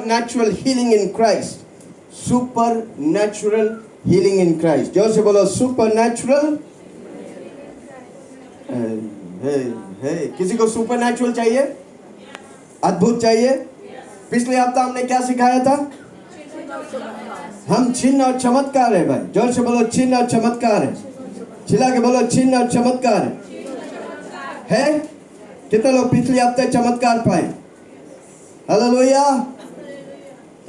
supernatural healing in Christ. Supernatural healing in Christ. जोर से बोलो supernatural. किसी को supernatural चाहिए? अद्भुत चाहिए? पिछले हफ्ता हमने क्या सिखाया था? हम चिन्ह और चमत्कार है भाई. जोर से बोलो चिन्ह और चमत्कार है. चिल्ला के बोलो चिन्ह और चमत्कार है. कितने लोग पिछले हफ्ते चमत्कार पाए? हालेलुया.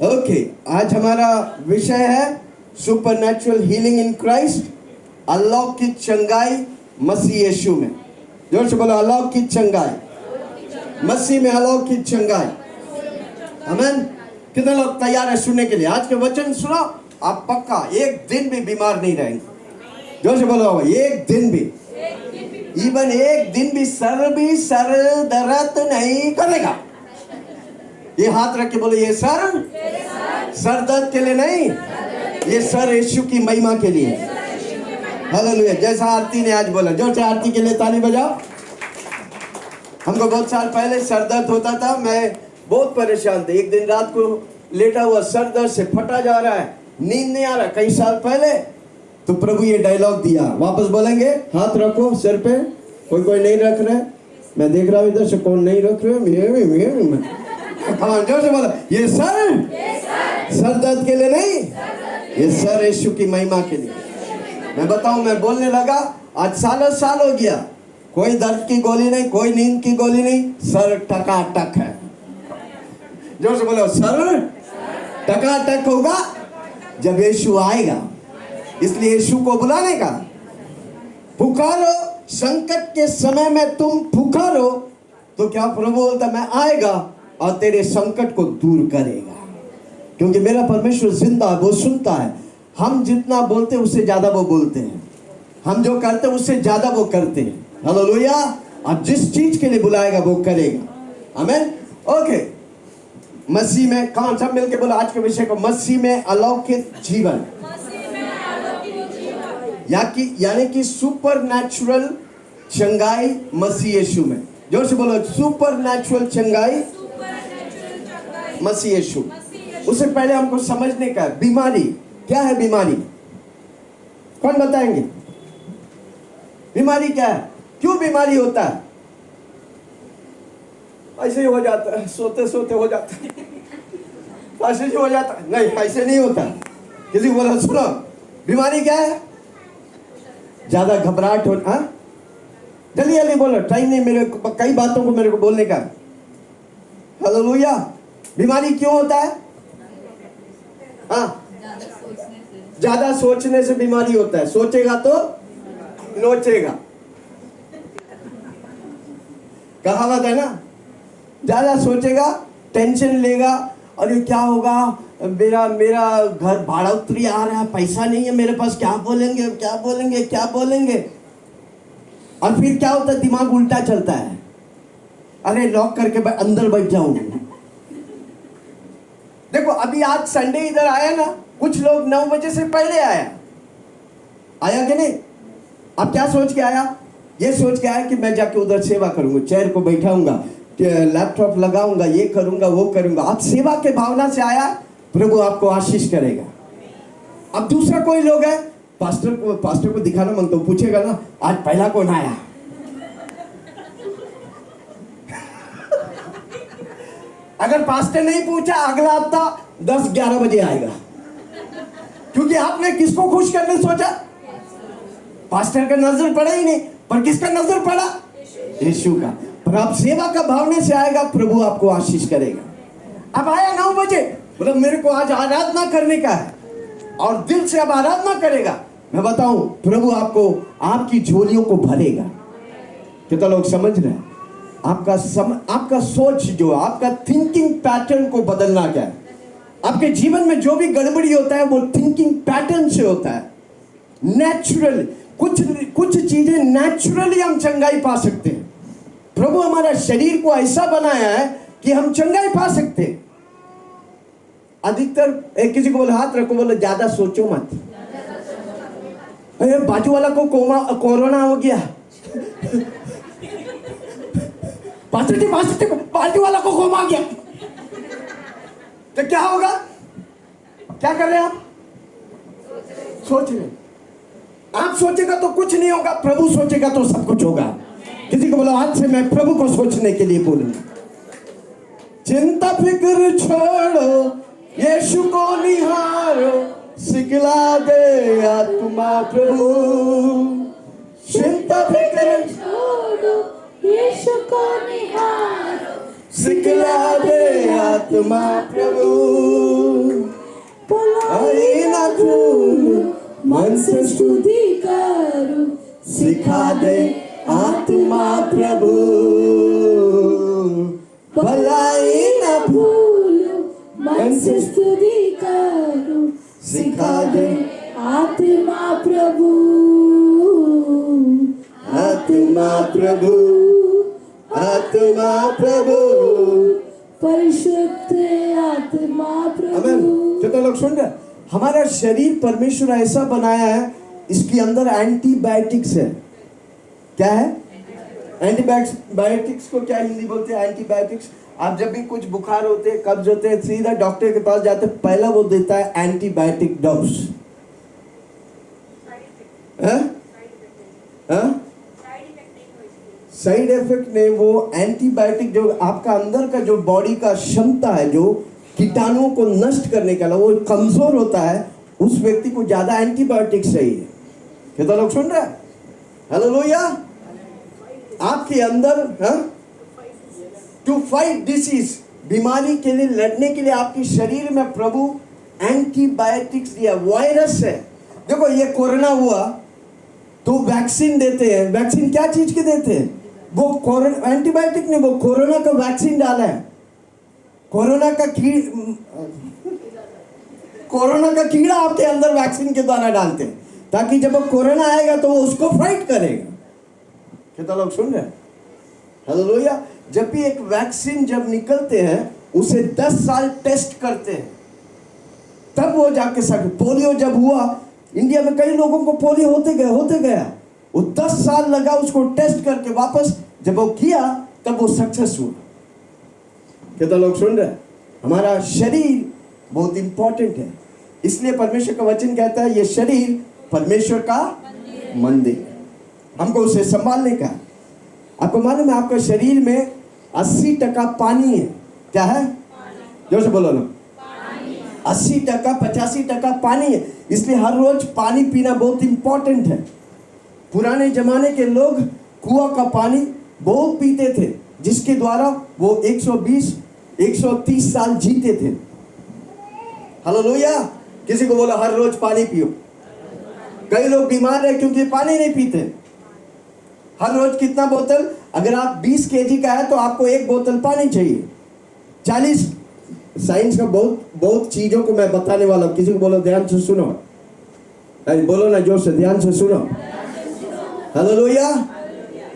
ओके, आज हमारा विषय है सुपरनैचुरल हीलिंग इन क्राइस्ट. अलौकिक चंगाई मसीह यीशु में. जोर से बोलो अलौकिक चंगाई. मसीह में अलौकिक चंगाई. आमीन. कितने लोग तैयार है सुनने के लिए? आज के वचन सुनो, आप पक्का एक दिन भी बीमार नहीं रहेंगे. जोर से बोलो एक दिन भी, इवन एक दिन भी सर दर्द नहीं करेगा. ये हाथ रख के बोलो ये सर दर्द के लिए नहीं, ये सर यीशु की महिमा के लिए. हालेलुया. जैसा आरती ने आज बोला, जोर से आरती के लिए ताली बजाओ. हमको बहुत साल पहले सर दर्द होता था. मैं बहुत परेशान थे. एक दिन रात को लेटा हुआ सर दर्द से फटा जा रहा है, नींद नहीं आ रहा. कई साल पहले तो प्रभु ये डायलॉग दिया. वापस बोलेंगे, हाथ रखो सर पे. कोई नहीं रख रहे. मैं देख रहा हूँ इधर से कौन नहीं रख रहे. हाँ जोर से बोला ये सर दर्द के लिए नहीं, ये सर यीशु की महिमा के लिए. मैं बताऊं, मैं बोलने लगा. आज साल हो गया. कोई दर्द की गोली नहीं, कोई नींद की गोली नहीं. सर टकाटक है. जोर से बोलो सर टकाटक होगा जब यीशु आएगा. इसलिए यीशु को बुलाने का. पुकारो. संकट के समय में तुम पुकारो तो क्या प्रभु बोलता मैं आएगा और तेरे संकट को दूर करेगा. क्योंकि मेरा परमेश्वर जिंदा है, वो सुनता है. हम जितना बोलते हैं उससे ज्यादा वो बोलते हैं. हम जो करते हैं उससे ज्यादा वो करते हैं. हालेलुया. अब जिस चीज के लिए बुलाएगा वो करेगा. आमीन. ओके, मसीह में कौन सब मिलके बोला आज के विषय को, मसीह में अलौकिक जीवन. यानी कि सुपरनैचुरल चंगाई मसीह यीशु में. जोर से बोलो सुपरनैचुरल चंगाई मसीह यीशु. उससे पहले हमको समझने का बीमारी क्या है. बीमारी कौन बताएंगे? बीमारी क्या है? क्यों बीमारी होता है? ऐसे ही हो जाता है, सोते सोते हो जाता है. ऐसे ही हो जाता है. नहीं, ऐसे नहीं होता. किसी को बोला सुनो बीमारी क्या है? ज्यादा घबराहट हो. हाँ जल्दी जल्दी बोलो, टाइम नहीं मेरे को. कई बातों को मेरे को बोलने का. हालेलुया. बीमारी क्यों होता है? हाँ, ज्यादा सोचने से बीमारी होता है. सोचेगा तो नोचेगा. कहावत है ना. ज्यादा सोचेगा, टेंशन लेगा. अरे क्या होगा, मेरा घर भाड़ा उतरी आ रहा है, पैसा नहीं है मेरे पास, क्या बोलेंगे. और फिर क्या होता है, दिमाग उल्टा चलता है. अरे लॉक करके अंदर बैठ जाऊं. देखो अभी आज संडे इधर आया ना, कुछ लोग 9 बजे से पहले आया कि नहीं? अब क्या सोच के आया? ये सोच के आया कि मैं जाके उधर सेवा करूंगा, चेयर को बैठाऊंगा, लैपटॉप लगाऊंगा, ये करूंगा वो करूंगा. आप सेवा के भावना से आया, प्रभु आपको आशीष करेगा. अब दूसरा कोई लोग है, पास्टर को दिखाना मन तो पूछेगा ना आज पहला कौन आया. अगर पास्टर नहीं पूछा अगला हफ्ता 10-11 बजे आएगा. क्योंकि आपने किसको खुश करने सोचा? पास्टर का नजर पड़ा ही नहीं, पर किसका नजर पड़ा? यीशु का. पर आप सेवा का भावने से आएगा, प्रभु आपको आशीष करेगा. अब आया 9 बजे, मतलब मेरे को आज आराधना करने का है और दिल से अब आराधना करेगा. मैं बताऊं प्रभु आपको आपकी झोलियों को भरेगा. कितना लोग समझ रहे हैं? आपका सोच जो आपका थिंकिंग पैटर्न को बदलना क्या है. आपके जीवन में जो भी गड़बड़ी होता है वो थिंकिंग पैटर्न से होता है. नेचुरल कुछ चीजें नेचुरली हम चंगाई पा सकते हैं. प्रभु हमारा शरीर को ऐसा बनाया है कि हम चंगाई पा सकते हैं. अधिकतर किसी को बोले हाथ रखो, बोले ज्यादा सोचो मत. अरे बाजू वाला को कोरोना हो गया. बाजू वाला को कोमा गया. तो क्या होगा? क्या कर रहे हैं आप? सोच रहे। आप सोचेगा तो कुछ नहीं होगा, प्रभु सोचेगा तो सब कुछ होगा। किसी को बोलो आज से मैं प्रभु को सोचने के लिए बोलूंगा। चिंता फिक्र छोड़ो, यीशु को निहारो, सिखला दे आत्मा प्रभु। चिंता फिक्र छोड़ो, यीशु को निहारो, सिखला दे आत्मा प्रभु। भलाई ना भूलो, मन से स्तुति करो, सिखा दे आत्मा प्रभु। भलाई न भूलो, मन से स्तुति करो, सिखा दे आत्मा प्रभु। आत्मा प्रभु, आत्मा प्रभु। परिशुद्ध आत्मा आमीन। प्रभु। कितने लोग सुन रहे? हमारा शरीर परमेश्वर ऐसा बनाया है, इसके अंदर एंटीबायोटिक्स है। क्या है? एंटीबायोटिक्स को क्या हिंदी बोलते हैं? एंटीबायोटिक्स। आप जब भी कुछ बुखार होते हैं, कब्ज होते हैं, सीधा डॉक्टर के पास जाते हैं, पहला वो देता है एंटीबायोटिक डोज। साइड इफेक्ट नहीं, वो एंटीबायोटिक जो आपका अंदर का जो बॉडी का क्षमता है, जो कीटाणुओं को नष्ट करने का, वो कमजोर होता है, उस व्यक्ति को ज्यादा एंटीबायोटिक चाहिए। कितना लोग सुन रहे हैं? हालेलुया। आपके अंदर टू फाइट डिसीज, बीमारी के लिए लड़ने के लिए आपके शरीर में प्रभु एंटीबायोटिक्स दिया। वायरस है, देखो ये कोरोना हुआ तो वैक्सीन देते हैं। वैक्सीन क्या चीज के देते हैं? वो कोरोना एंटीबायोटिक नहीं, वो कोरोना का वैक्सीन डाला है। कोरोना का कीड़ा आपके अंदर वैक्सीन के द्वारा डालते हैं, ताकि जब वो कोरोना आएगा तो वो उसको फाइट करेगा। कितना लोग सुन रहे हैं? हालेलुया। जब भी एक वैक्सीन जब निकलते हैं, उसे 10 साल टेस्ट करते हैं, तब वो जाके पोलियो जब हुआ इंडिया में, कई लोगों को पोलियो होते गया, वो 10 साल लगा उसको टेस्ट करके, वापस जब वो किया तब वो सक्सेस हुआ। कितना लोग सुन रहे हैं? हमारा शरीर बहुत इंपॉर्टेंट है, इसलिए परमेश्वर का वचन कहता है ये शरीर परमेश्वर का मंदिर, हमको उसे संभालने का। आपको मालूम है आपका शरीर में 80% पानी है। क्या है? जोर से बोलो ना। 80% 85% पानी है, इसलिए हर रोज पानी पीना बहुत इंपॉर्टेंट है। पुराने जमाने के लोग कुआं का पानी बहुत पीते थे, जिसके द्वारा वो 120-130 साल जीते थे। हालेलुया। किसी को बोला हर रोज पानी पियो। कई लोग बीमार है क्योंकि पानी नहीं पीते। हर रोज कितना बोतल? अगर आप 20 केजी का है तो आपको 1 बोतल पानी चाहिए। 40 साइंस का बहुत चीजों को मैं बताने वाला हूँ। किसी को बोलो ध्यान से सुनो। अरे बोलो ना जोर से, ध्यान से सुनो। हालेलुया।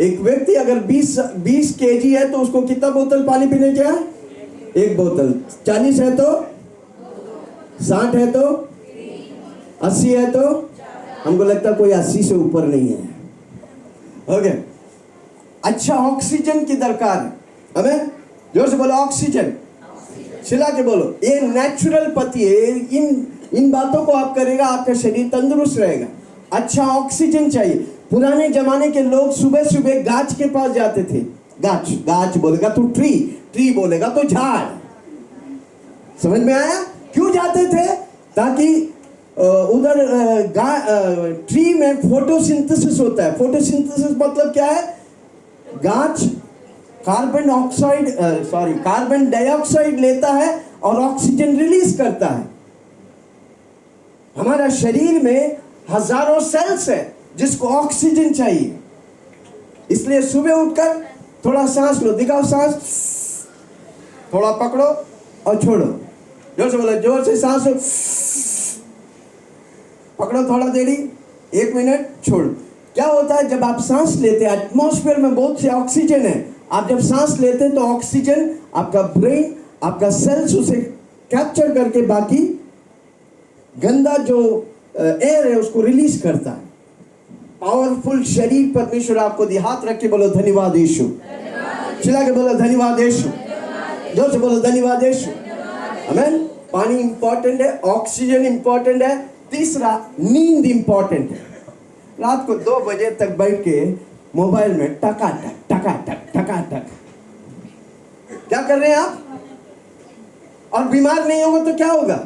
एक व्यक्ति अगर 20 केजी है तो उसको कितना बोतल पानी पीने चाहिए? 1 बोतल। 40 है तो, 60 है तो, 80 है तो, हमको लगता कोई 80 से ऊपर नहीं है। ओके। अच्छा ऑक्सीजन की दरकार है हमें। जोर से बोलो ऑक्सीजन। चिल्ला के बोलो। ये नेचुरल पति है, इन बातों को आप करेगा, आपका शरीर तंदुरुस्त रहेगा। अच्छा ऑक्सीजन चाहिए। पुराने जमाने के लोग सुबह सुबह गाछ के पास जाते थे। गाछ बोलेगा तो ट्री बोलेगा तो झाड़। समझ में आया? क्यों जाते थे? ताकि उधर ट्री में फोटोसिंथेसिस होता है। फोटोसिंथेसिस मतलब क्या है? गाछ कार्बन डाइऑक्साइड लेता है और ऑक्सीजन रिलीज करता है। हमारा शरीर में हजारों सेल्स है जिसको ऑक्सीजन चाहिए। इसलिए सुबह उठकर थोड़ा सांस लो, दिखाओ सांस, थोड़ा पकड़ो और छोड़ो। जोर से बोलो, जोर से सांस लो, पकड़ो थोड़ा देरी, 1 मिनट, छोड़ो। क्या होता है जब आप सांस लेते हैं, एटमॉस्फेयर में बहुत से ऑक्सीजन है। आप जब सांस लेते हैं तो ऑक्सीजन आपका ब्रेन, आपका सेल्स उसे कैप्चर करके बाकी गंदा जो एयर है उसको रिलीज करता है। पावरफुल शरीर परमेश्वर आपको दिया। हाथ रख के बोलो धन्यवाद यीशु। चिल्ला के बोलो धन्यवाद यीशु। जोर से बोलो धन्यवाद यीशु। आमेन। पानी इंपॉर्टेंट है, ऑक्सीजन इंपॉर्टेंट है, तीसरा नींद इंपॉर्टेंट है। रात को 2 बजे तक बैठ के मोबाइल में टकाटक टकाटक टकाटक क्या कर रहे हैं आप? और बीमार नहीं होगा तो क्या होगा?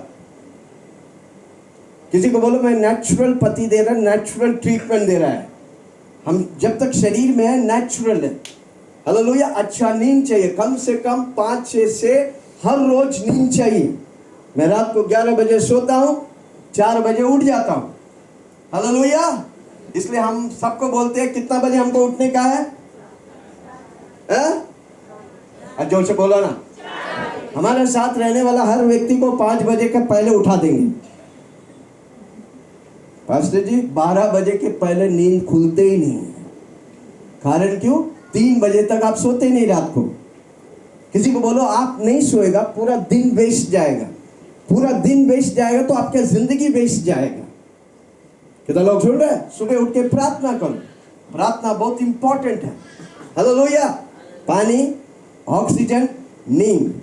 किसी को बोलो मैं नेचुरल पति दे रहा, नेचुरल ट्रीटमेंट दे रहा है। हम जब तक शरीर में है नेचुरल है। हालेलुया। अच्छा नींद चाहिए, कम से कम 5-6 से हर रोज नींद चाहिए। मैं रात को 11 बजे सोता हूं, 4 बजे उठ जाता हूं। हालेलुया। इसलिए हम सबको बोलते हैं कितना बजे हमको उठने का है? जोर से बोलो ना। हमारे साथ रहने वाला हर व्यक्ति को 5 बजे के पहले उठा देंगे। पास्टर जी 12 बजे के पहले नींद खुलते ही नहीं। कारण क्यों? 3 बजे तक आप सोते नहीं रात को। किसी को बोलो आप नहीं सोएगा, पूरा दिन वेस्ट जाएगा। पूरा दिन वेस्ट जाएगा तो आपकी जिंदगी वेस्ट जाएगा। कितना लोग सुन रहे हैं? सुबह उठ के प्रार्थना करो। प्रार्थना बहुत इंपॉर्टेंट है। हालेलुया। पानी, ऑक्सीजन, नींद।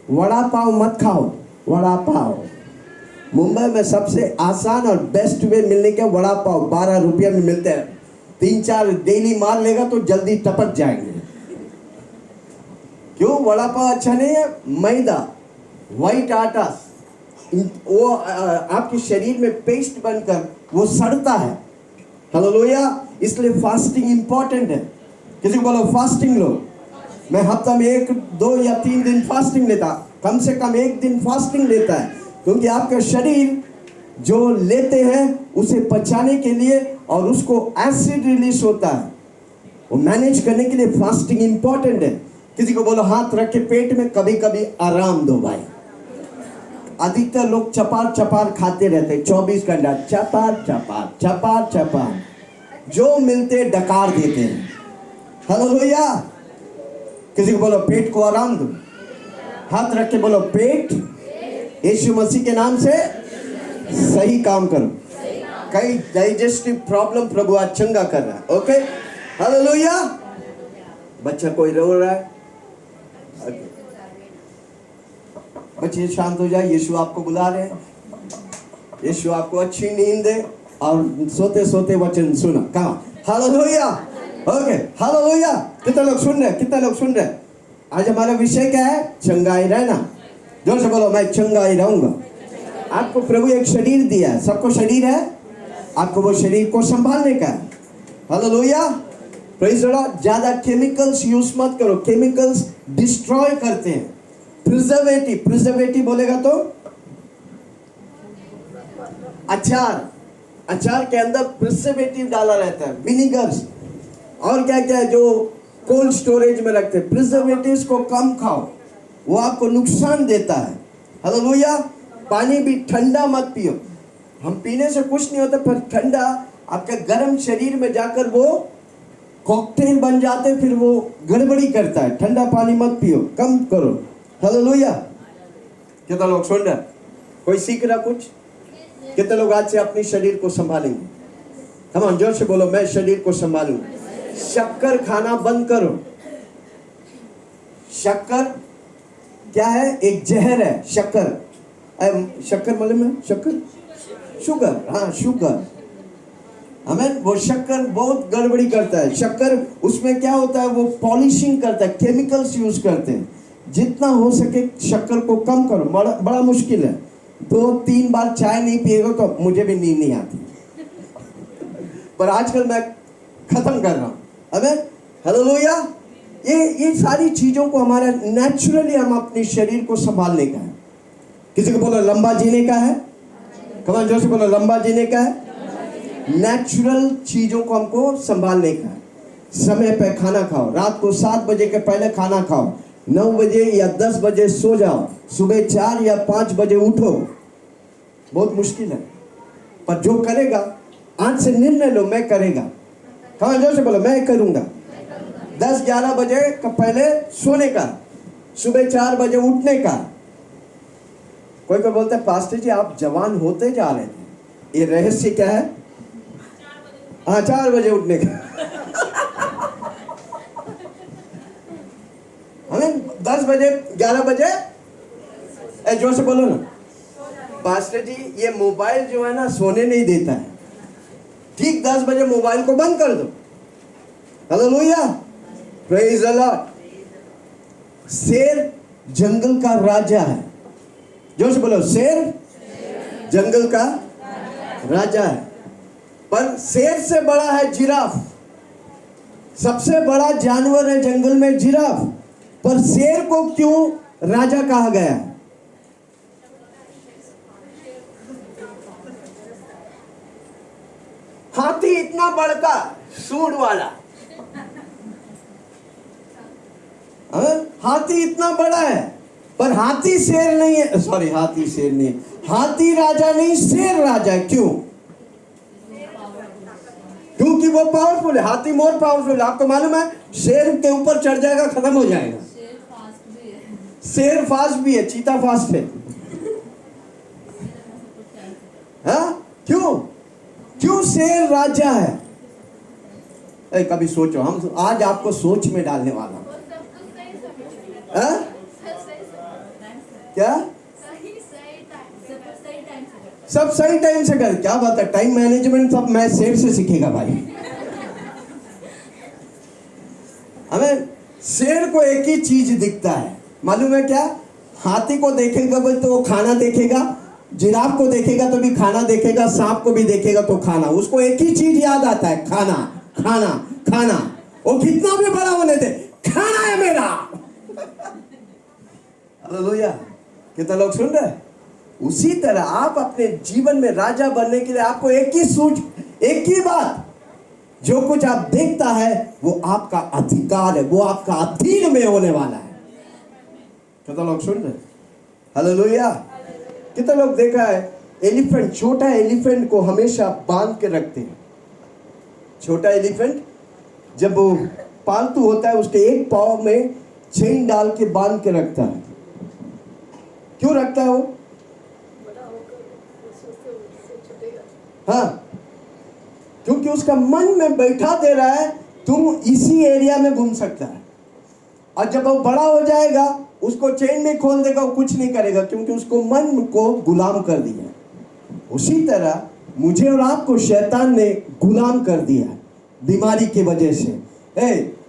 वड़ा पाव मत खाओ। वड़ा पाव मुंबई में सबसे आसान और बेस्ट वे मिलने के वड़ा पाव 12 रुपये में मिलते हैं। 3-4 डेली मार लेगा तो जल्दी टपक जाएंगे। क्यों? वड़ा पाव अच्छा नहीं है। मैदा, व्हाइट आटा, वो आपके शरीर में पेस्ट बनकर वो सड़ता है। हालेलुया। इसलिए फास्टिंग इंपॉर्टेंट है। किसी को बोलो फास्टिंग लो। मैं हफ्ता में 1, 2 या 3 दिन फास्टिंग लेता, कम से कम 1 दिन फास्टिंग लेता है। क्योंकि आपका शरीर जो लेते हैं उसे पचाने के लिए और उसको एसिड रिलीज होता है, वो मैनेज करने के लिए फास्टिंग इंपॉर्टेंट है। किसी को बोलो हाथ रख के पेट में कभी कभी आराम दो भाई। अधिकतर लोग चपार चपार खाते रहते 24 घंटा, चपार चपार चपार चपार, जो मिलते डकार देते हैं। हालेलुया। किसी को बोलो पेट को आराम दो। हाथ रख के बोलो पेट यीशु मसीह के नाम से सही काम करो। कई डाइजेस्टिव प्रॉब्लम प्रभु आज चंगा कर रहा है। ओके। हालेलुया। बच्चा कोई रो रहा है? बच्चे शांत हो जाए। यीशु आपको बुला रहे हैं। यीशु आपको अच्छी नींद दे और सोते सोते वचन सुना। कहा हालेलुया। ओके। हालेलुया। कितने लोग सुन रहे हैं? कितने लोग सुन रहे हैं? आज हमारा विषय क्या है? चंगाई रहना। जोर से बोलो मैं चंगाई रहूंगा। आपको प्रभु एक शरीर दिया है। सबको शरीर है। आपको वो शरीर को संभालने का है। हालेलुया। Praise the Lord. ज्यादा केमिकल्स यूज मत करो। केमिकल्स डिस्ट्रॉय करते हैं। प्रिजर्वेटिव, प्रिजर्वेटिव बोलेगा तो अचार, अचार के अंदर प्रिजर्वेटिव डाला रहता है, विनीगर्स और क्या क्या है जो कोल्ड स्टोरेज में रखते हैं। प्रिजर्वेटिव्स को कम खाओ, वो आपको नुकसान देता है। हालेलुया। पानी भी ठंडा मत पियो। हम पीने से कुछ नहीं होता, पर ठंडा आपके गर्म शरीर में जाकर वो कॉकटेल बन जाते, फिर वो गड़बड़ी करता है। ठंडा पानी मत पियो, कम करो। हालेलुया। कितना लोग सुन रहे? कोई सीख रहा कुछ? कितने लोग आज से अपने शरीर को संभालेंगे? कम ऑन, जोर से बोलो मैं शरीर को संभालूंगा। शक्कर खाना बंद करो। शक्कर क्या है? एक जहर है। शक्कर, शक्कर मालूम है? शक्कर, शुगर। हाँ, शुगर। हमें वो शक्कर बहुत गड़बड़ी करता है। शक्कर उसमें क्या होता है? वो पॉलिशिंग करता है, केमिकल्स यूज करते हैं। जितना हो सके शक्कर को कम करो। बड़ा मुश्किल है। 2-3 बार चाय नहीं पिएगा तो मुझे भी नींद नहीं आती, पर आजकल मैं खत्म कर रहा हूं। अबे हालेलुया। ये सारी चीजों को हमारा नेचुरली हम अपने शरीर को संभालने का है। किसी को बोलो लंबा जीने का है। कमान जोर से बोलो लंबा जीने का है। नेचुरल चीजों को हमको संभालने का है। समय पे खाना खाओ। रात को 7 बजे के पहले खाना खाओ। 9 बजे या 10 बजे सो जाओ। सुबह 4 या 5 बजे उठो। बहुत मुश्किल है, पर जो करेगा आज से निर्णय लो मैं करेगा। कहाँ जोर से बोलो मैं करूंगा। 10-11 बजे का पहले सोने का, सुबह 4 बजे उठने का। कोई को बोलता है पास्टर जी आप जवान होते जा रहे थे, ये रहस्य क्या है? हाँ, 4 बजे उठने का। हमें 10 बजे 11 बजे जोर से बोलो ना। पास्टर जी ये मोबाइल जो है ना सोने नहीं देता है, ठीक 10 बजे मोबाइल को बंद कर दो। Hallelujah, praise the Lord. शेर जंगल का राजा है, जोर से बोलो, शेर जंगल का राजा है। पर शेर से बड़ा है जिराफ, सबसे बड़ा जानवर है जंगल में जिराफ। पर शेर को क्यों राजा कहा गया? हाथी इतना बड़का सूंड वाला, हाथी इतना बड़ा है, पर हाथी शेर नहीं है। सॉरी, हाथी शेर नहीं है, हाथी राजा नहीं, शेर राजा है। क्यों? क्योंकि वो पावरफुल है। हाथी मोर पावरफुल है। आपको मालूम है शेर के ऊपर चढ़ जाएगा, खत्म हो जाएगा। शेर फास्ट भी है, चीता फास्ट है। हाँ, क्यों? क्यों शेर राजा है? कभी सोचो, हम आज आपको सोच में डालने वाला हूं। क्या सब सही टाइम से कर? क्या बात है, टाइम मैनेजमेंट सब मैं शेर से सीखेगा भाई। हमें शेर को एक ही चीज दिखता है, मालूम है क्या? हाथी को देखेगा तो वो खाना देखेगा, जिराफ को देखेगा तो भी खाना देखेगा, सांप को भी देखेगा तो खाना। उसको एक ही चीज याद आता है, खाना खाना खाना। वो कितना भी बड़ा होने दे, खाना है मेरा। हालेलुया, कितना लोग सुन रहे हैं? उसी तरह आप अपने जीवन में राजा बनने के लिए आपको एक ही सूझ, एक ही बात, जो कुछ आप देखता है वो आपका अधिकार है, वो आपका अधीन में होने वाला है। कितना लोग सुन रहे हैं? हालेलुया। कितना लोग देखा है एलिफेंट, छोटा एलिफेंट को हमेशा बांध के रखते हैं। छोटा एलिफेंट जब वो पालतू होता है उसके एक पाँव में चेन डाल के बांध के रखता है। क्यों रखता है वो? हाँ, क्योंकि उसका मन में बैठा दे रहा है तुम इसी एरिया में घूम सकता है, और जब वो बड़ा हो जाएगा उसको चेन में खोल देगा, वो कुछ नहीं करेगा, क्योंकि उसको मन को गुलाम कर दिया। उसी तरह मुझे और आपको शैतान ने गुलाम कर दिया बीमारी की वजह से।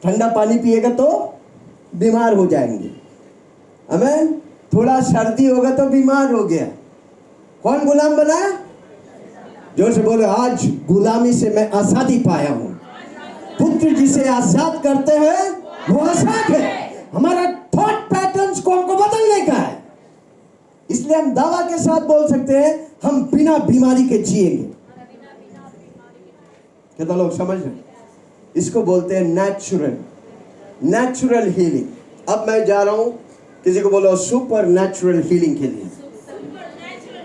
ठंडा पानी पिएगा तो बीमार हो जाएंगे, आमीन। थोड़ा सर्दी होगा तो बीमार हो गया। कौन गुलाम बनाया? जोर से बोले, आज गुलामी से मैं आजादी पाया हूं। पुत्र जिसे आजाद करते हैं वो आजाद है। हमारा थॉट पैटर्न्स को हमको बदलने का है, इसलिए हम दावा के साथ बोल सकते हैं हम बिना बीमारी के जिएंगे। कितना लोग समझ रहे? इसको बोलते हैं नेचुरल हीलिंग। अब मैं जा रहा हूं, किसी को बोलो सुपर नेचुरल हीलिंग के लिए।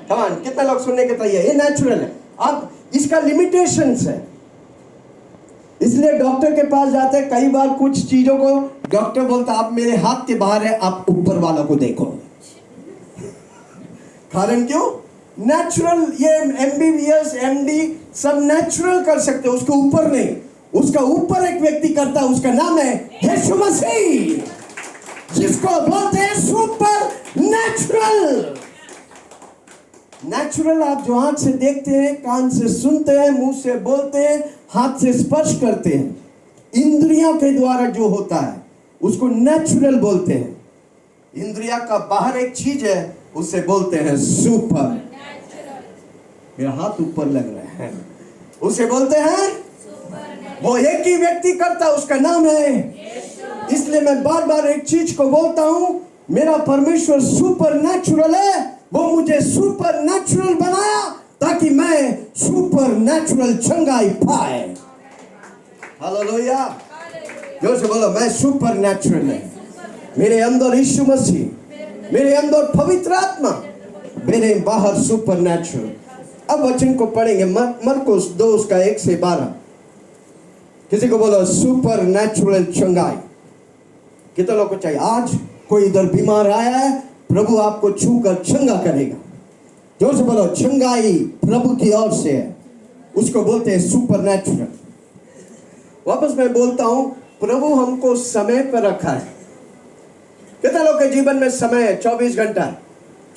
कमान, कितना लोग सुनने के तैयार? ये नेचुरल है। अब इसका लिमिटेशंस है, इसलिए डॉक्टर के पास जाते हैं। कई बार कुछ चीजों को डॉक्टर बोलता आप मेरे हाथ के बाहर है, आप ऊपर वाला को देखो। कारण क्यों? नेचुरल। ये MBBS MD सब नेचुरल कर सकते, उसके ऊपर नहीं। उसका ऊपर एक व्यक्ति करता है, उसका नाम है यीशु मसीह, जिसको बोलते हैं सुपर नेचुरल। नेचुरल आप जो आंख से देखते हैं, कान से सुनते हैं, मुंह से बोलते हैं, हाथ से स्पर्श करते हैं, इंद्रियों के द्वारा जो होता है उसको नेचुरल बोलते हैं। इंद्रिया का बाहर एक चीज है, उसे बोलते हैं सुपर। मेरा हाथ ऊपर लग रहा है, उसे बोलते हैं वो एक ही व्यक्ति करता है, उसका नाम है। इसलिए मैं बार बार एक चीज को बोलता हूं, मेरा परमेश्वर सुपर नेचुरल है। वो मुझे सुपर नेचुरल बनाया ताकि मैं सुपर नेचुरल चंगाई पाए। हालेलुया, जोर से बोलो, मैं सुपर नेचुरल है। मेरे अंदर यीशु मसीह, मेरे अंदर पवित्र आत्मा, मेरे बाहर सुपर नेचुरल। अब वचन को पढ़ेंगे, मरकुस 2 उसका 1 से 12। किसी को बोलो सुपर नेचुरल चंगाई। कितने लोग को चाहिए? आज कोई इधर बीमार आया है, प्रभु आपको छूकर चंगा करेगा। जोर से बोलो, चंगाई प्रभु की ओर से है, उसको बोलते हैं सुपर नेचुरल। वापस मैं बोलता हूं, प्रभु हमको समय पर रखा है। कितने लोग के जीवन में समय है? 24 घंटा।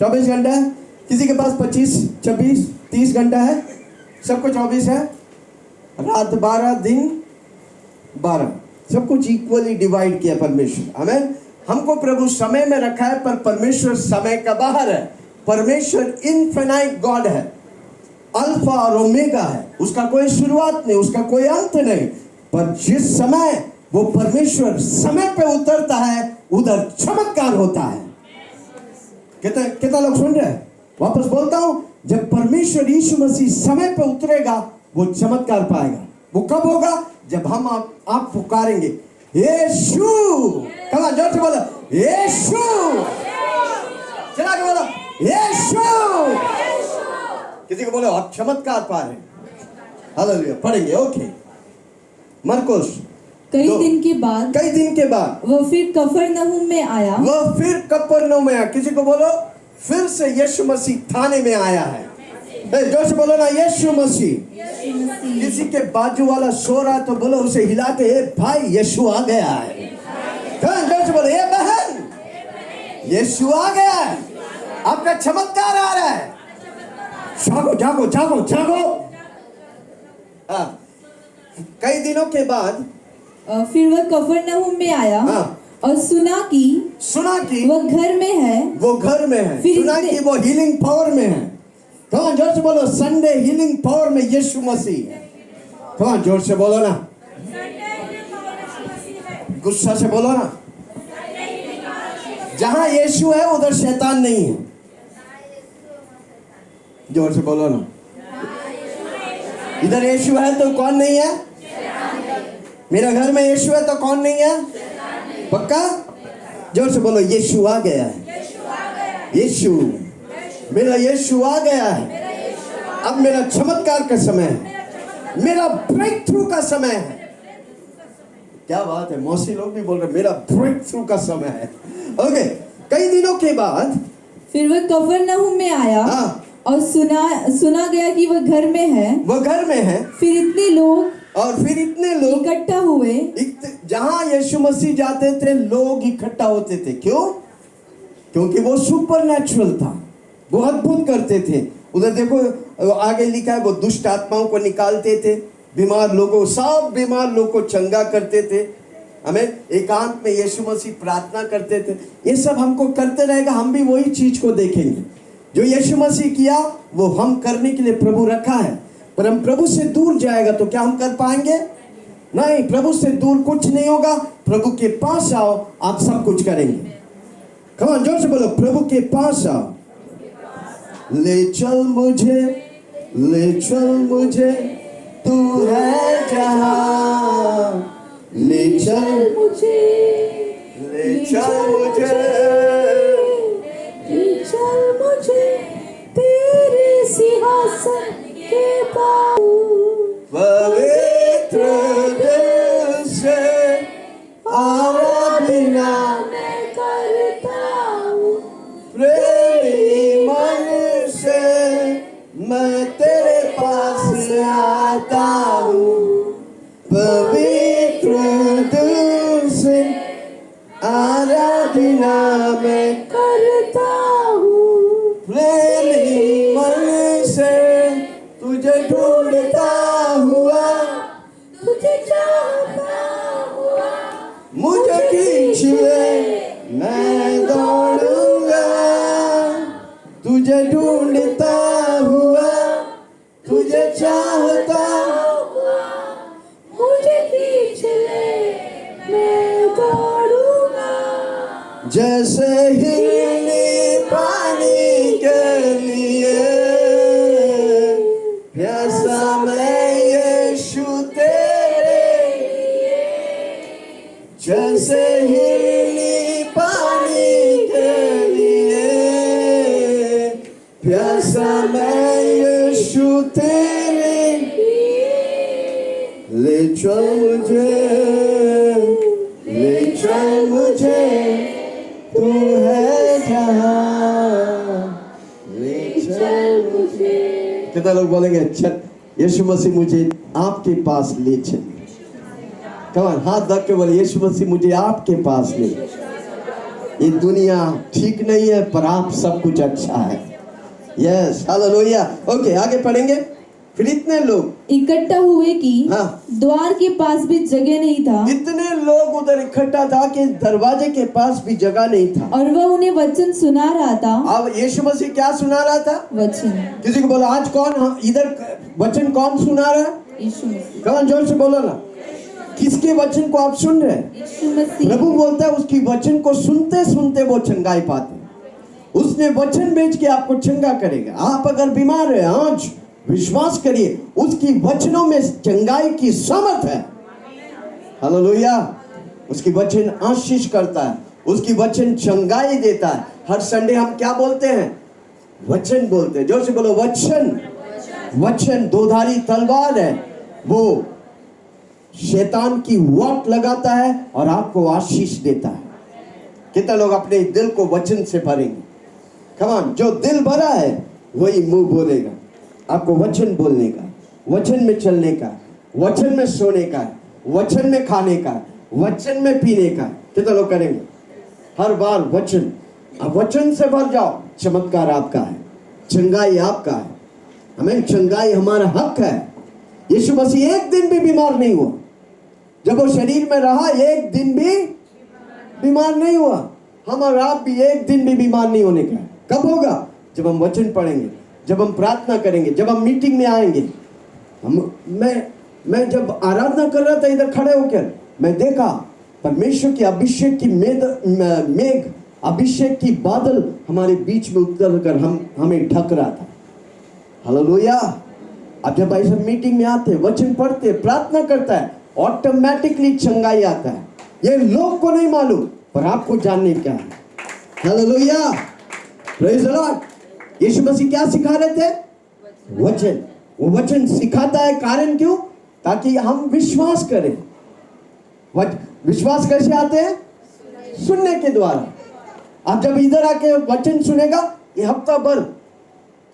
24 घंटा है? किसी के पास 25, 26, 30 घंटा है? सबको 24 है? रात 12, दिन 12, सब कुछ इक्वली डिवाइड किया परमेश्वर। आमीन। हमको प्रभु समय में रखा है, पर परमेश्वर समय का बाहर है। परमेश्वर इनफिनाइट गॉड है, अल्फा और ओमेगा है, उसका कोई शुरुआत नहीं, उसका कोई अंत नहीं। पर जिस समय वो परमेश्वर समय पे उतरता है, उधर चमत्कार होता है। कितना लोग सुन रहे हैं? वापस बोलता हूं, जब परमेश्वर यीशु मसीह समय पे उतरेगा, वो चमत्कार पाएगा। वो कब होगा? जब हम आप पुकारेंगे यीशु। कहा जोर से बोलो यीशु, चला के बोलो यीशु। किसी को बोलो आप चमत्कार पा रहे हैं। हालेलुया। पढ़ेंगे। ओके। मरकुस कई दिन के बाद वह फिर कफरनहूम में आया। में आया। किसी को बोलो फिर से यीशु मसीह थाने में आया है। जोर से बोलो ना यीशु मसीह। किसी के बाजू वाला सो रहा तो बोलो उसे हिला के, ए भाई यीशु आ गया है। जोर से बोलो ए बहन यीशु आ गया है, आपका चमत्कार आ रहा है। जागो जागो जागो जागो। कई दिनों के बाद फिर वह कफरनहूम में आया। और सुना कि वह घर में है। सुना कि वो हीलिंग पावर में है। कौन जोर से बोलो संडे हीलिंग पावर में यीशु मसीह है। कौन जोर से बोलो ना, गुस्सा से बोलो ना। जहां यीशु है उधर शैतान नहीं है। जोर से बोलो ना। इधर यीशु है तो कौन नहीं है? मेरा घर में यीशु है तो कौन नहीं है? पक्का? जोर से बोलो यीशु आ गया है। यीशु, मेरा यीशु आ गया है। अब मेरा चमत्कार का समय है, मेरा ब्रेक थ्रू का समय है। क्या बात है, मौसी लोग भी बोल रहे मेरा ब्रेक थ्रू का समय है। ओके। कई दिनों के बाद फिर वह कफरनहूम में आया। और सुना गया कि वह घर में है। फिर इतने लोग इकट्ठा हुए। जहां यीशु मसीह जाते थे लोग इकट्ठा होते थे। क्यों? क्योंकि वो सुपरनैचुरल था, वो अद्भुत करते थे। उधर देखो आगे लिखा है वो दुष्ट आत्माओं को निकालते थे, सब बीमार लोगों को चंगा करते थे। हमें एकांत में यीशु मसीह प्रार्थना करते थे। ये सब हमको करते रहेगा, हम भी वही चीज को देखेंगे जो यीशु मसीह किया, वो हम करने के लिए प्रभु रखा है। पर हम प्रभु से दूर जाएगा तो क्या हम कर पाएंगे? नहीं, प्रभु से दूर कुछ नहीं होगा। प्रभु के पास आओ, आप सब कुछ करेंगे। कम ऑन, जोर से बोलो प्रभु के पास आओ। ले चल मुझे तू है जहां, ले चल मुझे तेरे सिंहासन के पास। पवित्र दिल से आराधना मैं करता हूँ। प्रेमी मन से मैं तेरे पास आता हूँ। पवित्र दिल से आराधना मैं करता हूँ। प्रेमी मन से तुझे ढूंढता हुआ, तुझे चाहता हुआ, मुझे खींच ले मैं दौड़ूंगा। तुझे ढूंढता हुआ, तुझे चाहता हुआ, मुझे खींच ले मैं दौड़ूंगा। जैसे हिरनी पानी के लिए प्यासा मैं यीशु तेरे लिए। जैसे हिरनी पानी के लिए प्यासा मैं यीशु तेरे लिए। ले चल मुझे तू है जहां, ले चल मुझे। कितना लोग बोलेंगे चल यीशु मसीह मुझे आपके पास ले चल। कमान हाथ रख के बोले यीशु मसीह मुझे आपके पास ले। ये दुनिया ठीक नहीं है, पर आप सब कुछ अच्छा है। Yes, hallelujah. ओके, आगे पढ़ेंगे। फिर इतने लोग इकट्ठा हुए कि हाँ। द्वार के पास भी जगह नहीं था, इतने लोग उधर इकट्ठा था कि दरवाजे के पास भी जगह नहीं था। और वह उन्हें वचन सुना रहा था। अब यीशु मसीह क्या सुना रहा था? वचन। किसी को बोला आज कौन इधर वचन कौन सुना रहा है? यीशु मसीह। कौन? जोर से बोलो ना। किसके वचन को आप सुन रहे हैं? यीशु मसीह। प्रभु बोलता है उसकी वचन को सुनते सुनते वो चंगाई पाते। उसने वचन भेज के आपको चंगा करेगा। आप अगर बीमार है आज विश्वास करिए, उसकी वचनों में चंगाई की सामर्थ है। हालेलुया। उसकी वचन आशीष करता है, उसकी वचन चंगाई देता है। हर संडे हम क्या बोलते हैं? वचन बोलते हैं। जोर से बोलो वचन। वचन दोधारी तलवार है, वो शैतान की वाट लगाता है और आपको आशीष देता है। कितने लोग अपने दिल को वचन से भरेंगे? कमान, जो दिल भरा है वही मुंह बोलेगा। आपको वचन बोलने का, वचन में चलने का, वचन में सोने का, वचन में खाने का, वचन में पीने का। कितने लोग करेंगे? हर बार वचन। अब वचन से भर जाओ, चमत्कार आपका है, चंगाई आपका है। हमें चंगाई हमारा हक है। यीशु मसीह एक दिन भी बीमार नहीं हुआ। जब वो शरीर में रहा एक दिन भी बीमार नहीं हुआ। हम और आप भी एक दिन भी बीमार नहीं होने का। कब होगा? जब हम वचन पढ़ेंगे, जब हम प्रार्थना करेंगे, जब हम मीटिंग में आएंगे। मैं जब आराधना कर रहा था इधर खड़े होकर, मैं देखा परमेश्वर की अभिषेक की मेघ, अभिषेक की बादल हमारे बीच में उतर कर हमें ढक रहा था। हालेलुया। अब जब ऐसे मीटिंग में आते, वचन पढ़ते, प्रार्थना करता है, ऑटोमेटिकली चंगाई आता है। ये लोग को नहीं मालूम, पर आपको जानने क्या है। Hallelujah, praise the Lord. यीशु मसीह क्या सिखा रहे थे? वचन। वो वचन सिखाता है, कारण क्यों? ताकि हम विश्वास करें। विश्वास कैसे आते हैं? सुनने के द्वारा। आप जब इधर आके वचन सुनेगा, ये हफ्ता भर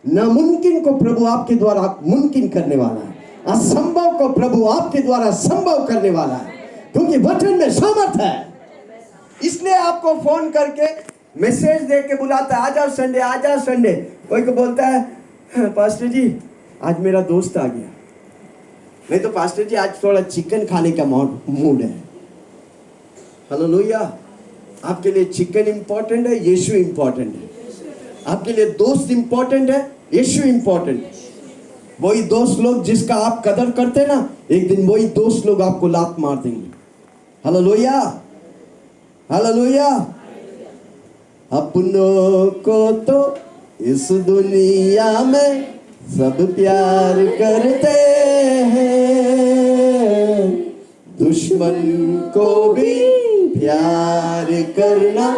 नामुमकिन को प्रभु आपके द्वारा मुमकिन करने वाला है, असंभव को प्रभु आपके द्वारा संभव करने वाला है, क्योंकि वचन में सामर्थ है। इसलिए आपको फोन करके मैसेज दे के बुलाता है, आ जाओ संडे, आ जाओ संडे। कोई को बोलता है पास्टर जी आज मेरा दोस्त आ गया, नहीं तो पास्टर जी आज थोड़ा चिकन खाने का मूड है। हालेलुया। आपके लिए चिकन इंपॉर्टेंट है, यीशु इंपॉर्टेंट है। आपके लिए दोस्त इंपॉर्टेंट है, यीशु इंपॉर्टेंट है। वही दोस्त लोग जिसका आप कदर करते ना, एक दिन वही दोस्त लोग आपको लात मार देंगे। Hallelujah, hallelujah. अपनों को तो इस दुनिया में सब प्यार करते हैं, दुश्मन को भी प्यार करना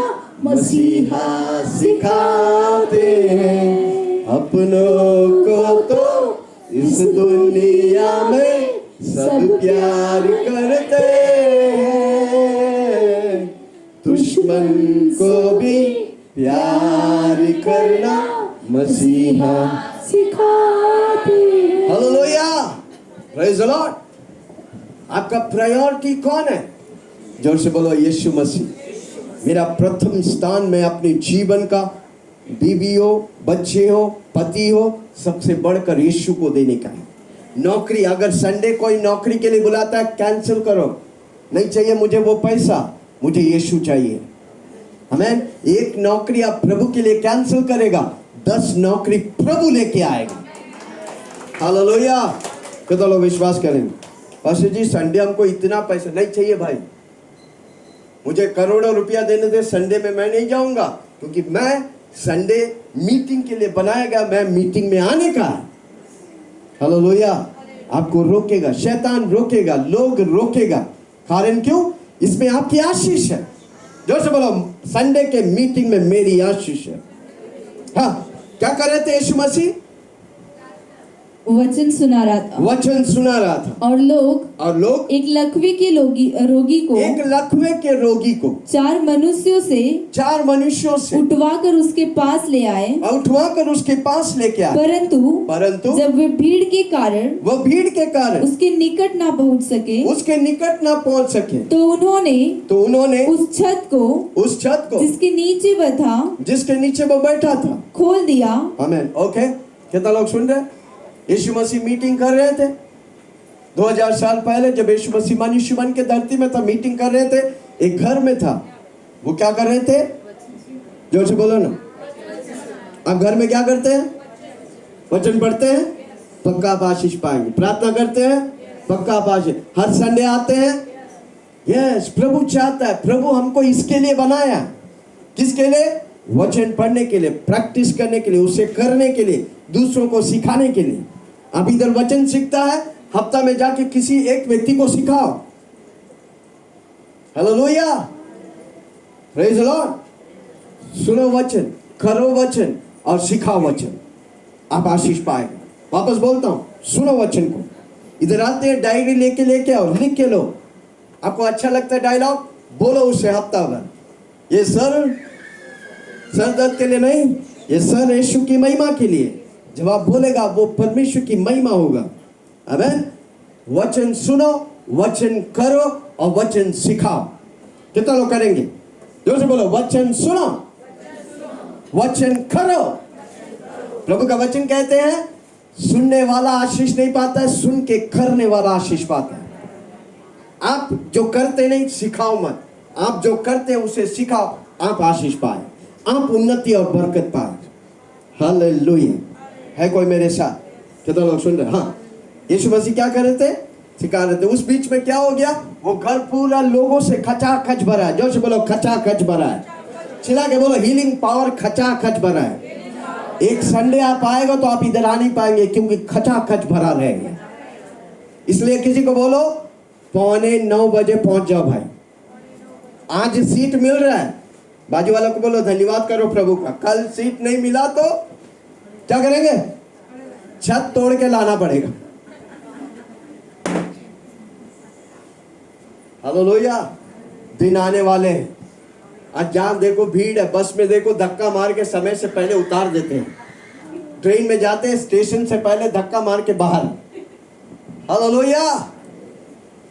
मसीहा सिखाते हैं। अपनों को तो इस दुनिया में सब प्यार करते हैं, दुश्मन को भी प्यार करना मसीहा सिखाते हैं। Hallelujah, praise the Lord. आपका प्रायोरिटी कौन है? जोर से बोलो यीशु मसीह। मेरा प्रथम स्थान में अपने जीवन का, बीवी हो, बच्चे हो, पति हो, सबसे बढ़कर यीशु को देने का है। नौकरी, अगर संडे कोई नौकरी के लिए बुलाता है, कैंसिल करो। नहीं चाहिए मुझे वो पैसा, मुझे यीशु चाहिए। आमीन। एक नौकरी आप प्रभु के लिए कैंसिल करेगा, 10 नौकरी प्रभु लेके आएगा। हालेलुया। कितना लोग विश्वास करेंगे? पास्टर जी संडे हमको इतना पैसा नहीं चाहिए भाई, मुझे करोड़ों रुपया देने दे, संडे में मैं नहीं जाऊंगा, क्योंकि मैं संडे मीटिंग के लिए बनाया गया, मैं मीटिंग में आने का है। हालेलुया। आपको रोकेगा, शैतान रोकेगा, लोग रोकेगा। कारण क्यों? इसमें आपकी आशीष है। जोर से बोलो संडे के मीटिंग में मेरी आशीष है। हाँ, क्या कर रहे थे यीशु मसीह? वचन सुना रहा था और लोग एक लकवे के रोगी को 4 मनुष्यों से उठवाकर उसके पास ले आए परंतु जब वे भीड़ के कारण उसके निकट ना पहुंच सके तो उन्होंने उस छत को जिसके नीचे वो बैठा था खोल दिया। आमीन। ओके, कितना लोग सुन रहे? यीशु मसीह मीटिंग कर रहे थे 2000 साल पहले, जब यीशु मसीह मनुष्य बन के धरती में था, मीटिंग कर रहे थे, एक घर में था। वो क्या कर रहे थे? जोर से बोलो ना। आप घर में क्या करते हैं? वचन पढ़ते हैं, पक्का आप आशीष पाएंगे। प्रार्थना करते हैं, पक्का आप आशीष। हर संडे आते हैं। यस, प्रभु चाहता है, प्रभु हमको इसके लिए बनाया। किसके लिए? वचन पढ़ने के लिए, प्रैक्टिस करने के लिए, उसे करने के लिए, दूसरों को सिखाने के लिए। आप इधर वचन सीखता है, हफ्ता में जाके किसी एक व्यक्ति को सिखाओ। Hallelujah, praise the Lord. सुनो वचन, करो वचन और सिखाओ वचन, आप आशीष पाएगा। वापस बोलता हूं, सुनो वचन को। इधर आते हैं, डायरी लेके आओ, लिख के लो। आपको अच्छा लगता है डायलॉग, बोलो उसे हफ्ता भर। ये सर दर्द के लिए नहीं, ये सर यीशु की महिमा के लिए। जब आप बोलेगा, वो परमेश्वर की महिमा होगा। आमीन। वचन सुनो, वचन करो और वचन सिखाओ। कितना लोग करेंगे? जोर से बोलो, वचन सुनो, वचन करो। प्रभु का वचन कहते हैं, सुनने वाला आशीष नहीं पाता है, सुन के करने वाला आशीष पाता है। आप जो करते नहीं, सिखाओ मत। आप जो करते हैं उसे सिखाओ, आप आशीष पाए, आप उन्नति और बरकत पाए। हालेलुया। है कोई मेरे साथ? कितना लोग सुन रहे? हाँ, यीशु मसीह क्या कर रहे थे? सिखा रहे थे। उस बीच में क्या हो गया? वो घर पूरा लोगों से खचाखच भरा है। जोर से बोलो, खचाखच भरा है। चिल्ला के बोलो, हीलिंग पावर खचाखच भरा है। एक संडे आप आएगा तो आप इधर आ नहीं पाएंगे, क्योंकि खचाखच भरा रहेगा। इसलिए किसी को बोलो 8:45 बजे पहुंच जाओ भाई, आज सीट मिल रहा है। बाजू वालों को बोलो, धन्यवाद करो प्रभु का। कल सीट नहीं मिला तो क्या करेंगे? छत तोड़ के लाना पड़ेगा। हालेलुया। दिन आने वाले हैं। आज जहां देखो भीड़ है, बस में देखो धक्का मार के समय से पहले उतार देते हैं, ट्रेन में जाते हैं स्टेशन से पहले धक्का मार के बाहर। हालेलुया।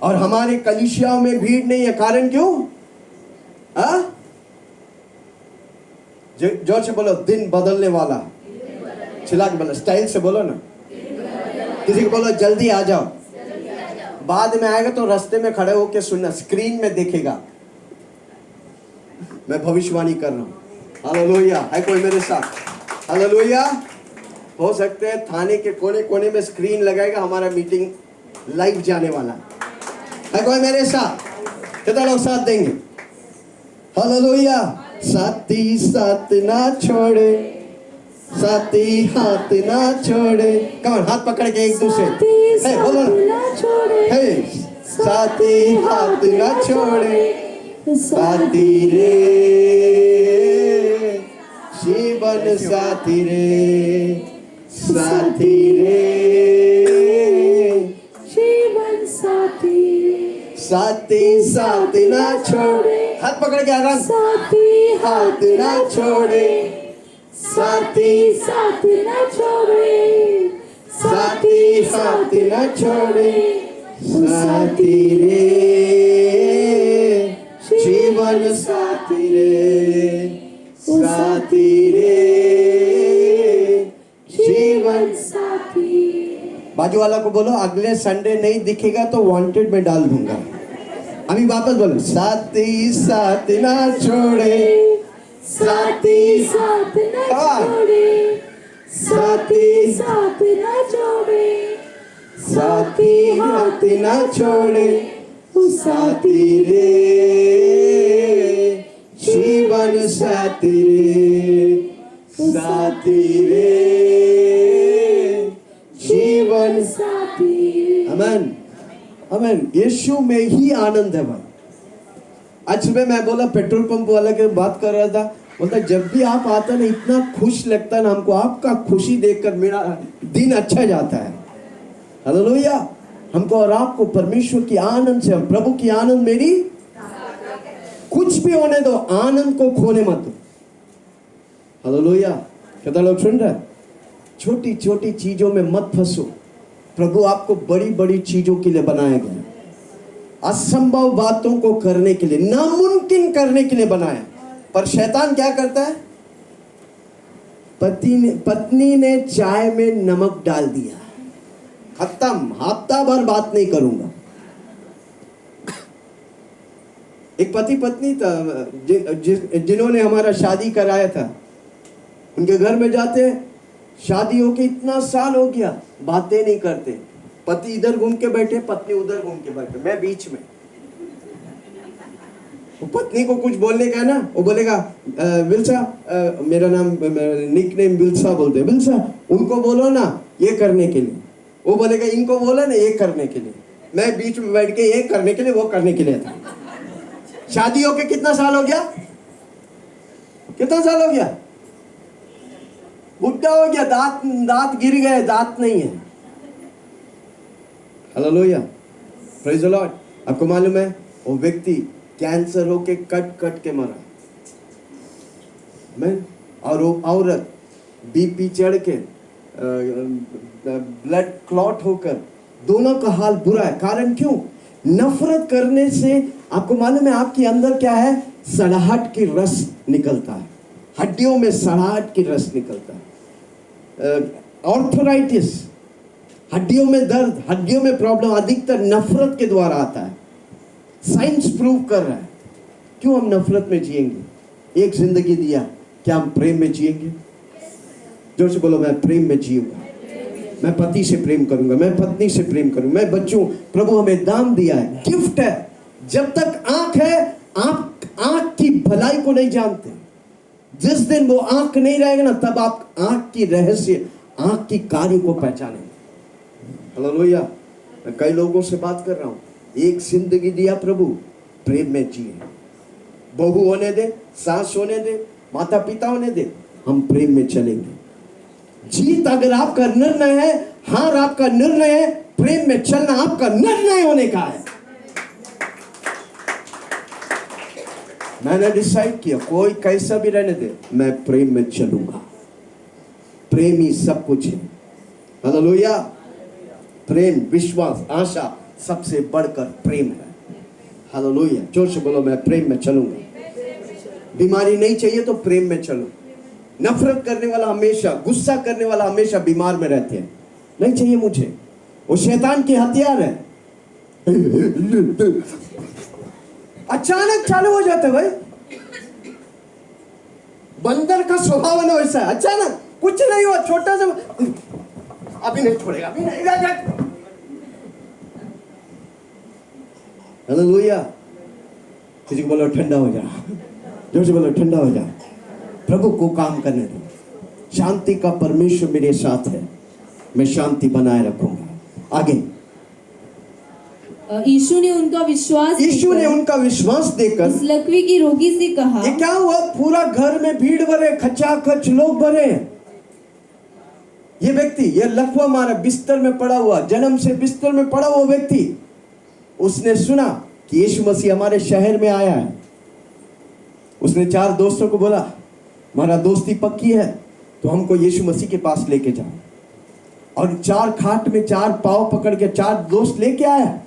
और हमारे कलीसियाओं में भीड़ नहीं है, कारण क्यों? जोर से बोलो, दिन बदलने वाला। चिल्ला के बोलो, स्टाइल से बोलो ना। किसी को बोलो, जल्दी आ जाओ। बाद में आएगा तो रास्ते में खड़े होके सुनना, स्क्रीन में देखेगा। मैं भविष्यवाणी कर रहा हूं। हालेलुया। है कोई मेरे साथ? हालेलुया। हो सकते हैं थाने के कोने कोने में स्क्रीन लगाएगा, हमारा मीटिंग लाइव जाने वाला है। कोई मेरे साथ? कितना लोग साथ देंगे? हालेलुया। साथी साथ ना छोड़े, साथी हाथ ना छोड़े। कौन हाथ पकड़ के एक दूसरे बोलो ना, साथी हाथ ना छोड़े, साथी रे जीवन साथी रे, साथी रे जीवन साथी, साथी साथ ना छोड़े। हाथ पकड़ के आराम, साथी हाथ ना छोड़े, साथी साथ ना छोड़े, साथी साथ ना छोड़े, साथी रे जीवन साथी रे, साथी रे जीवन साथी। बाजू वाला को बोलो, अगले संडे नहीं दिखेगा तो वांटेड में डाल दूंगा। अभी वापस बोलो, साथी साथ ना छोड़े, साथी साथ ना छोड़े, साथी साथ ना छोड़े, साथी हाथ ना छोड़े, साथी रे जीवन साथी रे, साथी रे जीवन साथी। आमीन, आमीन। यीशु में ही आनंद है भाई। आज सुबह मैं बोला, पेट्रोल पंप वाला के बात कर रहा था, बोलता जब भी आप आते ना इतना खुश लगता है ना हमको, आपका खुशी देखकर मेरा दिन अच्छा जाता है। हालेलुया। हमको और आपको परमेश्वर की आनंद से, प्रभु की आनंद मेरी, कुछ भी होने दो, आनंद को खोने मत दो। हालेलुया। कितना लोग सुन रहे हैं? छोटी छोटी चीजों में मत फंसो। प्रभु आपको बड़ी बड़ी चीजों के लिए बनाया गया, असंभव बातों को करने के लिए, नामुमकिन करने के लिए बनाया। पर शैतान क्या करता है? पत्नी ने चाय में नमक डाल दिया, खत्म, हफ्ता भर बात नहीं करूंगा। एक पति पत्नी था जिन्होंने हमारा शादी कराया था, उनके घर में जाते, शादी होके इतना साल हो गया, बातें नहीं करते। पति इधर घूम के बैठे, पत्नी उधर घूम के बैठे, मैं बीच में। वो पत्नी को कुछ बोलने का है ना, वो बोलेगा विल्सा, मेरा नाम निक नेम विल्सा बोलते, विल्सा उनको बोलो ना ये करने के लिए, वो बोलेगा इनको बोलो ना ये करने के लिए। मैं बीच में बैठ के ये करने के लिए, वो करने के लिए था। शादी होके कितना साल हो गया? कितना साल हो गया? बुढ़ा हो गया, दांत गिर गए, दांत नहीं है। Hallelujah, praise the Lord. आपको मालूम है वो व्यक्ति कैंसर होके कट कट के मरा, मैं, और वो औरत बीपी चढ़ के, ब्लड क्लॉट होकर, दोनों का हाल बुरा है। कारण क्यों? नफरत करने से आपको मालूम है आपके अंदर क्या है? सड़ाहट की रस निकलता है, हड्डियों में सड़ाहट की रस निकलता है। ऑर्थराइटिस, हड्डियों में दर्द, हड्डियों में प्रॉब्लम अधिकतर नफरत के द्वारा आता है। साइंस प्रूव कर रहा है। क्यों हम नफरत में जिएंगे? एक जिंदगी दिया, क्या हम प्रेम में जिएंगे? जोर से बोलो, मैं प्रेम में जीऊंगा, मैं पति से प्रेम करूंगा, मैं पत्नी से प्रेम करूंगा, मैं बच्चों, प्रभु हमें दान दिया है, गिफ्ट है। जब तक आंख है, आप आंख की भलाई को नहीं जानते। जिस दिन वो आंख नहीं रहेगा ना, तब आप आंख की रहस्य, आंख की कार्य को पहचानेंगे। हालेलुया। मैं कई लोगों से बात कर रहा हूं, एक जिंदगी दिया प्रभु, प्रेम में जिए। बहू होने दे, सास होने दे, माता पिता होने दे, हम प्रेम में चलेंगे। जीत अगर आपका निर्णय है, हार आपका निर्णय है, प्रेम में चलना आपका निर्णय होने का है। मैंने डिसाइड किया, कोई कैसा भी रहने दे, मैं प्रेम में चलूंगा। प्रेम ही सब कुछ है। हालेलुया। प्रेम, विश्वास, आशा, सबसे बढ़कर प्रेम है। हालेलुया। जोर से बोलो, मैं प्रेम में चलूंगा। बीमारी नहीं चाहिए तो प्रेम में चलो। नफरत करने वाला हमेशा, गुस्सा करने वाला हमेशा बीमार में रहते हैं। नहीं चाहिए मुझे, वो शैतान के हथियार है। अचानक चालू हो जाता है भाई, बंदर का स्वभाव ना वैसा है। अचानक कुछ नहीं हुआ, छोटा सा, अभी नहीं छोड़ेगा, अभी नहीं। हालेलुया। किसी को बोलो ठंडा हो जा, जोर से बोलो ठंडा हो जा। प्रभु को काम करने दो। शांति का परमेश्वर मेरे साथ है, मैं शांति बनाए रखूंगा। आगे यीशु ने उनका विश्वास देकर उस लकवे की रोगी से कहा, ये क्या हुआ? पूरा घर में भीड़ भरे, खचाखच लोग भरे। ये व्यक्ति, ये लकवा मारा, बिस्तर में पड़ा हुआ, जन्म से बिस्तर में पड़ा हुआ व्यक्ति, उसने सुना कि यीशु मसीह हमारे शहर में आया है। उसने 4 दोस्तों को बोला, हमारा दोस्ती पक्की है तो हमको यीशु मसीह के पास लेके जाओ। और 4 खाट में 4 पाव पकड़ के 4 दोस्त लेके आया।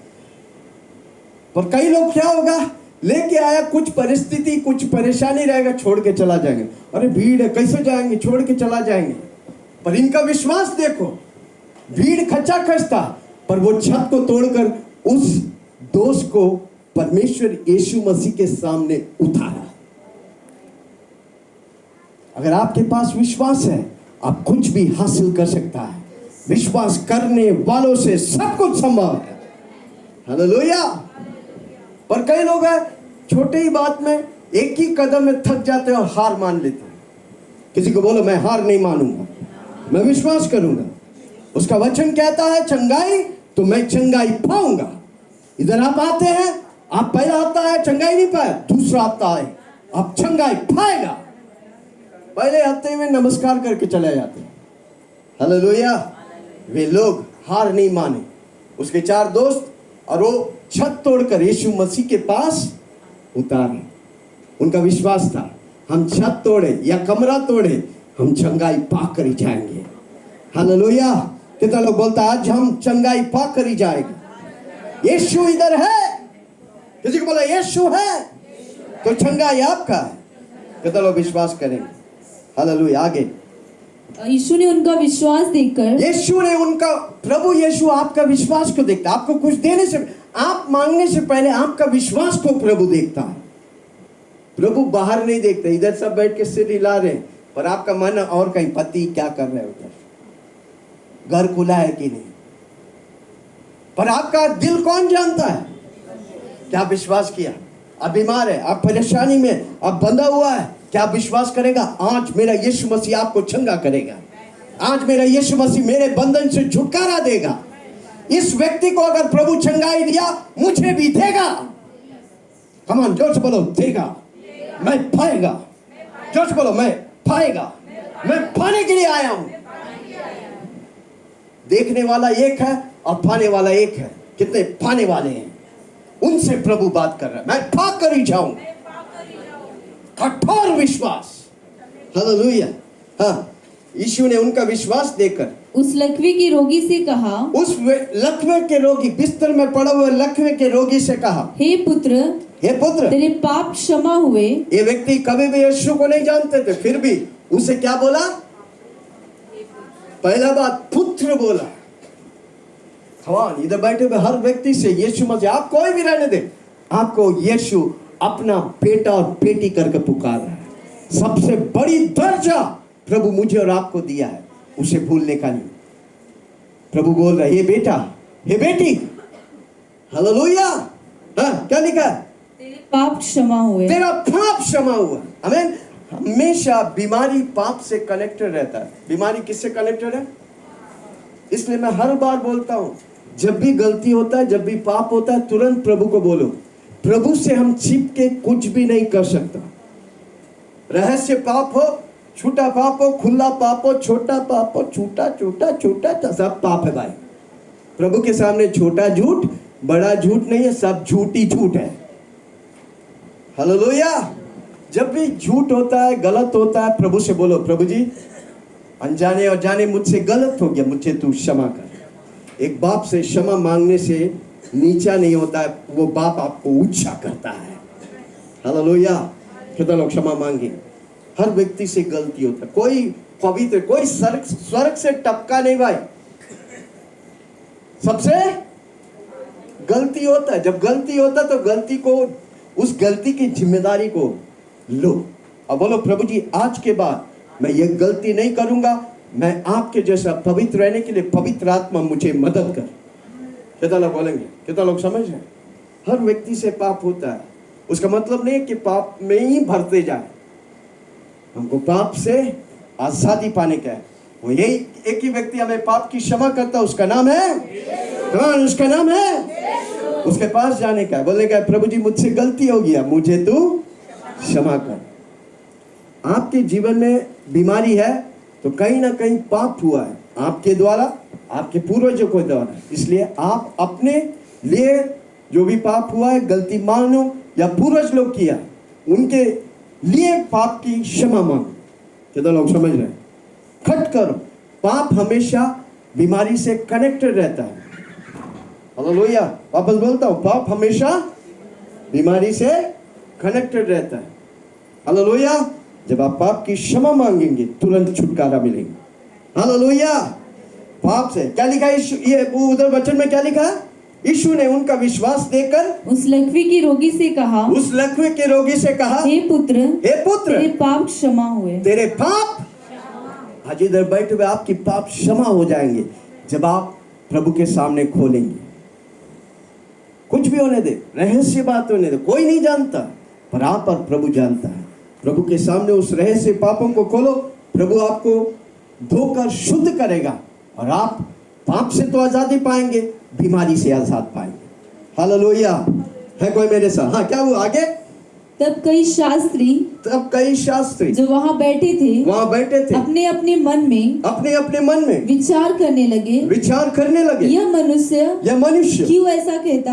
पर कई लोग क्या होगा, लेके आया, कुछ परिस्थिति, कुछ परेशानी रहेगा, छोड़ के चला जाएंगे। अरे भीड़ है, कैसे जाएंगे, छोड़ के चला जाएंगे। पर इनका विश्वास देखो, भीड़ खचाखच था, पर वो छत को तोड़कर उस दोस्त को परमेश्वर यीशु मसीह के सामने उतारा। अगर आपके पास विश्वास है, आप कुछ भी हासिल कर सकता है। विश्वास करने वालों से सब कुछ संभव है। हालेलुया। पर कई लोग हैं, छोटे ही बात में, एक ही कदम में थक जाते हैं और हार मान लेते हैं। किसी को बोलो, मैं हार नहीं मानूंगा, मैं विश्वास करूंगा। उसका वचन कहता है चंगाई, तो मैं चंगाई पाऊंगा। इधर आप आते हैं, आप पहला हफ्ता है चंगाई नहीं पाए, दूसरा हफ्ता आए आप चंगाई पाएगा। पहले हफ्ते में नमस्कार करके चले जाते हैं। हालेलुया। वे लोग हार नहीं माने, उसके 4 दोस्त, और वो छत तोड़कर यीशु मसीह के पास उतारे। उनका विश्वास था, हम छत तोड़े या कमरा तोड़े, हम चंगाई पाकर ही जाएंगे। हालेलुया। कितना लोग बोलता आज हम चंगाई पाकर ही जाएंगे। यीशु इधर है। किसी को बोला यीशु है तो चंगाई आपका है। कितना लोग विश्वास करेंगे? हालेलुया। आगे यीशु ने उनका विश्वास देखकर, यीशु ने उनका, प्रभु यीशु आपका विश्वास को देखता। आपको कुछ देने से, आप मांगने से पहले आपका विश्वास को प्रभु देखता है। प्रभु बाहर नहीं देखते, इधर सब बैठ के सिर हिला रहे हैं, पर आपका मन और कहीं, पति क्या कर रहे हो, घर खुला है कि नहीं, पर आपका दिल कौन जानता है? क्या विश्वास किया? आप बीमार है, आप परेशानी में, आप बंधा हुआ है, क्या विश्वास करेगा? आज मेरा यीशु मसीह आपको चंगा करेगा। आज मेरा यीशु मसीह मेरे बंधन से छुटकारा देगा। इस व्यक्ति को अगर प्रभु चंगाई दिया, मुझे भी देगा। कम ऑन, जोर से बोलो, देगा। मैं पाएगा। जोर से बोलो, मैं पाएगा। मैं पाने के लिए आया हूं। देखने वाला एक है और पाने वाला एक है। कितने पाने वाले हैं? उनसे प्रभु बात कर रहा है, मैं पा कर ही जाऊं। कठोर विश्वास। हालेलुया। हाँ, यीशु ने उनका विश्वास देकर उस लकवे के रोगी से कहा, उस लकवे के रोगी, बिस्तर में पड़ा हुए लकवे के रोगी से कहा, हे पुत्र, हे पुत्र, तेरे पाप क्षमा हुए। ये व्यक्ति कभी भी यीशु को नहीं जानते थे, फिर भी उसे क्या बोला? पहला बात पुत्र बोला। इधर बैठे हुए हर व्यक्ति से यीशु मसीह, आप कोई भी रहने दे, आपको यीशु अपना बेटा और बेटी करके पुकार रहा है। सबसे बड़ी दर्जा प्रभु मुझे और आपको दिया है, उसे भूलने का नहीं। प्रभु बोल रहा है, हे बेटा, हे बेटी। हालेलुया। हाँ, क्या लिखा है? तेरे पाप क्षमा हुए। तेरा पाप क्षमा हुआ। आमीन। हमेशा बीमारी पाप से कनेक्टेड रहता है। बीमारी किससे कनेक्टेड है? इसलिए मैं हर बार बोलता हूं, जब भी गलती होता है, जब भी पाप होता है, तुरंत प्रभु को बोलो। प्रभु से हम छिप के कुछ भी नहीं कर सकता। रहस्य पाप हो, छोटा पाप हो, खुला पाप हो, छोटा पाप हो, छोटा छोटा छोटा सब पाप है भाई। प्रभु के सामने छोटा झूठ, बड़ा झूठ नहीं है, सब झूठ ही झूठ है। हालेलुया। जब भी झूठ होता है, गलत होता है, प्रभु से बोलो, प्रभु जी अनजाने और जाने मुझसे गलत हो गया, मुझे तू क्षमा कर। एक बाप से क्षमा मांगने से नीचा नहीं होता है, वो बाप आपको ऊंचा करता है। हालेलुया। कितना लोग क्षमा मांगे? हर व्यक्ति से गलती होता है। कोई पवित्र, कोई स्वर्ग से टपका नहीं भाई। सबसे गलती होता है। जब गलती होता तो गलती को, उस गलती की जिम्मेदारी को लो और बोलो, प्रभु जी आज के बाद मैं ये गलती नहीं करूंगा। मैं आपके जैसा पवित्र रहने के लिए पवित्र आत्मा मुझे मदद कर। कितना लोग बोलेंगे? कितना लोग समझ रहे हैं? हर व्यक्ति से पाप होता है। उसका मतलब नहीं है कि पाप में ही भरते जाए। हमको पाप से आजादी पाने का है। वो यही एक ही व्यक्ति हमें पाप की क्षमा करता है, उसका नाम है, उसका नाम है। उसके पास जाने का है, बोलने का, प्रभु जी मुझसे गलती हो गया, मुझे तू क्षमा कर। आपके जीवन में बीमारी है तो कहीं ना कहीं पाप हुआ है आपके द्वारा, आपके पूर्वजों के द्वारा। इसलिए आप अपने लिए जो भी पाप हुआ है, गलती मानो या पूर्वज लोग किया, उनके लिए पाप की क्षमा मांगो। कितना लोग समझ रहे हैं? खट करो। पाप हमेशा बीमारी से कनेक्टेड रहता है। हालेलुया। वापस बोलता हूं, पाप हमेशा बीमारी से कनेक्टेड रहता है। हालेलुया। जब आप पाप की क्षमा मांगेंगे, तुरंत छुटकारा मिलेगा। हालेलुया। पाप से क्या लिखा है? ये उधर वचन में क्या लिखा है? यीशु ने उनका विश्वास देकर उस लकवे के रोगी से कहा, उस लकवे के रोगी से कहा, हे पुत्र, हे पुत्र, तेरे पाप क्षमा हुए। तेरे पाप, आज इधर बैठे हुए आपकी पाप क्षमा हो जाएंगे जब आप प्रभु के सामने खोलेंगे। कुछ भी होने दे, रहस्य बात होने दे, कोई नहीं जानता, पर आप और प्रभु जानता है। प्रभु के सामने उस रहस्य पापों को खोलो, प्रभु आपको धोकर शुद्ध करेगा और आप पाप से तो आजादी पाएंगे, बीमारी से आजाद पाएंगे। हालेलुया। है कोई मेरे साथ? हाँ, क्या हुआ आगे? तब कई शास्त्री तब कई शास्त्री जो वहाँ बैठे थे अपने अपने मन में विचार करने लगे, यह मनुष्य क्यों ऐसा कहता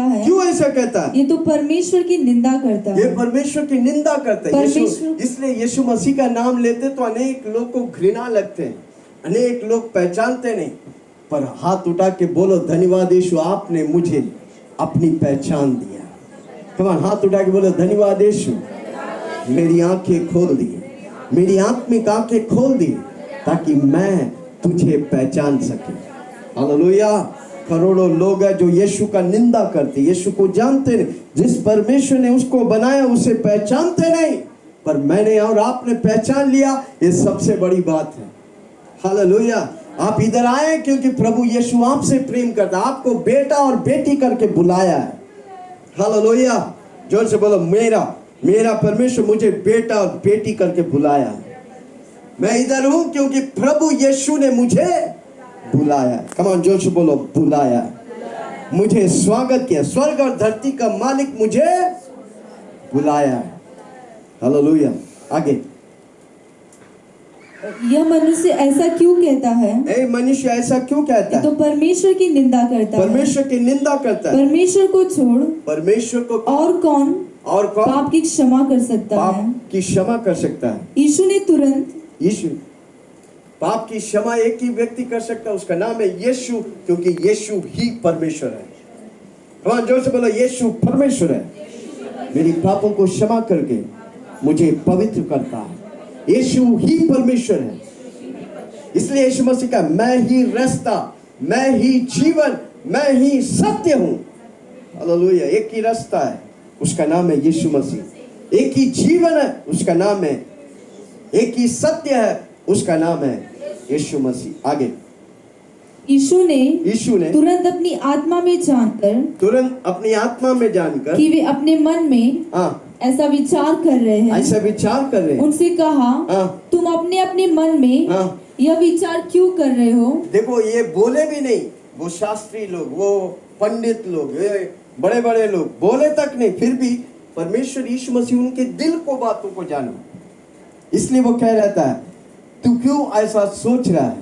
है, ये तो परमेश्वर की निंदा करता है। ये परमेश्वर की निंदा करते हैं। इसलिए यीशु मसीह का नाम लेते तो अनेक लोग को घृणा लगते हैं, अनेक लोग पहचानते नहीं, पर हाथ उठा के बोलो धन्यवाद यीशु, आपने मुझे अपनी पहचान दिया। कमान हाथ उठा के बोलो धन्यवाद यीशु, मेरी आंखें खोल दी, मेरी आत्मिक आंखें खोल दी ताकि मैं तुझे पहचान सके। हालेलुया। करोड़ों लोग हैं जो यीशु का निंदा करते, यीशु को जानते नहीं, जिस परमेश्वर ने उसको बनाया उसे पहचानते नहीं, पर मैंने और आपने पहचान लिया, ये सबसे बड़ी बात है। हालेलुया। आप इधर आए क्योंकि प्रभु यीशु आपसे प्रेम करता, आपको बेटा और बेटी करके बुलाया है। हालेलुया। जोर से बोलो मेरा परमेश्वर मुझे बेटा और बेटी करके बुलाया है। मैं इधर हूं क्योंकि प्रभु यीशु ने मुझे बुलाया। कम ऑन, जोर से बोलो बुलाया, मुझे स्वागत किया। स्वर्ग और धरती का मालिक मुझे बुलाया है। हालेलुया। आगे, यह मनुष्य ऐसा क्यों कहता है, मनुष्य ऐसा क्यों कहता है, तो परमेश्वर की निंदा करता है। परमेश्वर की निंदा करता है। परमेश्वर को छोड़ परमेश्वर को और कौन पाप की क्षमा कर सकता है, पाप की क्षमा कर सकता है। यीशु ने तुरंत, यीशु पाप की क्षमा एक ही व्यक्ति कर सकता है, उसका नाम है यीशु, क्योंकि यीशु ही परमेश्वर है। भगवान जोर से बोलो यीशु परमेश्वर है, मेरी पापों को क्षमा करके मुझे पवित्र करता है। यीशु ही परमेश्वर है। इसलिए यीशु मसीह का मैं ही रास्ता, मैं ही जीवन, मैं ही सत्य हूं। हालेलुया। एक ही रास्ता है, उसका नाम है यीशु मसीह। एक ही जीवन है, उसका नाम है, एक ही सत्य है, उसका नाम है यीशु मसीह। आगे, यीशु ने तुरंत अपनी आत्मा में जानकर कि वे अपने मन में ऐसा विचार कर रहे हैं, उनसे कहा, तुम अपने अपने मन में यह विचार क्यों कर रहे हो। देखो, ये बोले भी नहीं, वो शास्त्री लोग, वो पंडित लोग, बड़े बड़े लोग बोले तक नहीं, फिर भी परमेश्वर यीशु मसीह उनके दिल को, बातों को जाना, इसलिए वो कह रहता है तू क्यों ऐसा सोच रहा है।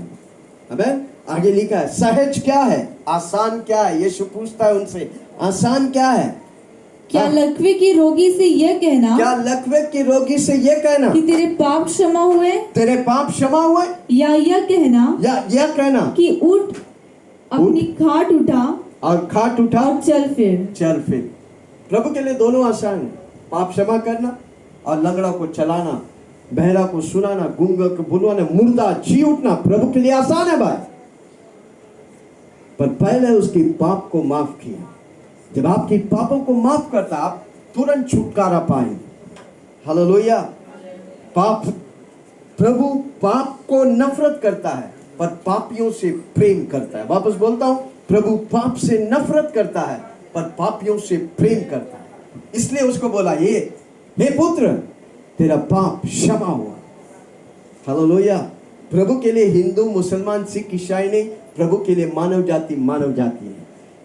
आमीन। आगे लिखा है सहज क्या है, आसान क्या है। यीशु पूछता है उनसे आसान क्या है। क्या लकवे के रोगी से यह कहना कि तेरे पाप क्षमा हुए, या यह कहना कि उठ, अपनी खाट उठा और चल फिर। प्रभु के लिए दोनों आसान है, पाप क्षमा करना और लंगड़ा को चलाना, बहरा को सुनाना, गूंगा को बुलवाना, मुर्दा जी उठना, प्रभु के लिए आसान है भाई। पर पहले उसकी पाप को माफ किया। जब आपकी पापों को माफ करता, आप तुरंत छुटकारा पाएंगे। हालेलुया। प्रभु पाप को नफरत करता है, पर पापियों से प्रेम करता है। वापस बोलता हूं, प्रभु पाप से नफरत करता है, पर पापियों से प्रेम करता है। इसलिए उसको बोला, हे पुत्र, तेरा पाप क्षमा हुआ। हालेलुया। प्रभु के लिए हिंदू, मुसलमान, सिख, ईसाई नहीं, प्रभु के लिए मानव जाति है।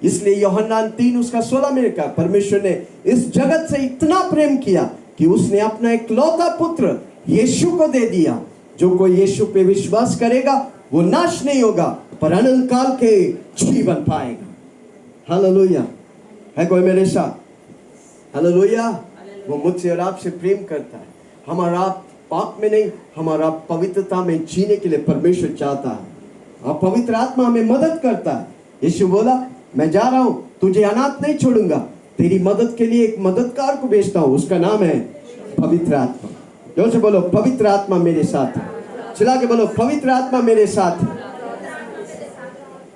इसलिए यूहन्ना 3 उसका 16 में कहा, परमेश्वर ने इस जगत से इतना प्रेम किया कि उसने अपना इकलौता पुत्र यीशु को दे दिया। जो कोई यीशु पे विश्वास करेगा वो नाश नहीं होगा, पर अनंत काल के जीवन पाएगा। हालेलुया। है कोई मेरे साथ? हालेलुया। वो मुझसे और आपसे प्रेम करता है। हमारा पाप में नहीं, हमारा पवित्रता में जीने के लिए परमेश्वर चाहता है। और पवित्र आत्मा हमें मदद करता है। यीशु बोला, मैं जा रहा हूं, तुझे अनाथ नहीं छोड़ूंगा, तेरी मदद के लिए एक मददगार को भेजता हूं, उसका नाम है पवित्र आत्मा। जोर से बोलो पवित्र आत्मा मेरे साथ है। चिल्ला के बोलो पवित्र आत्मा मेरे साथ है।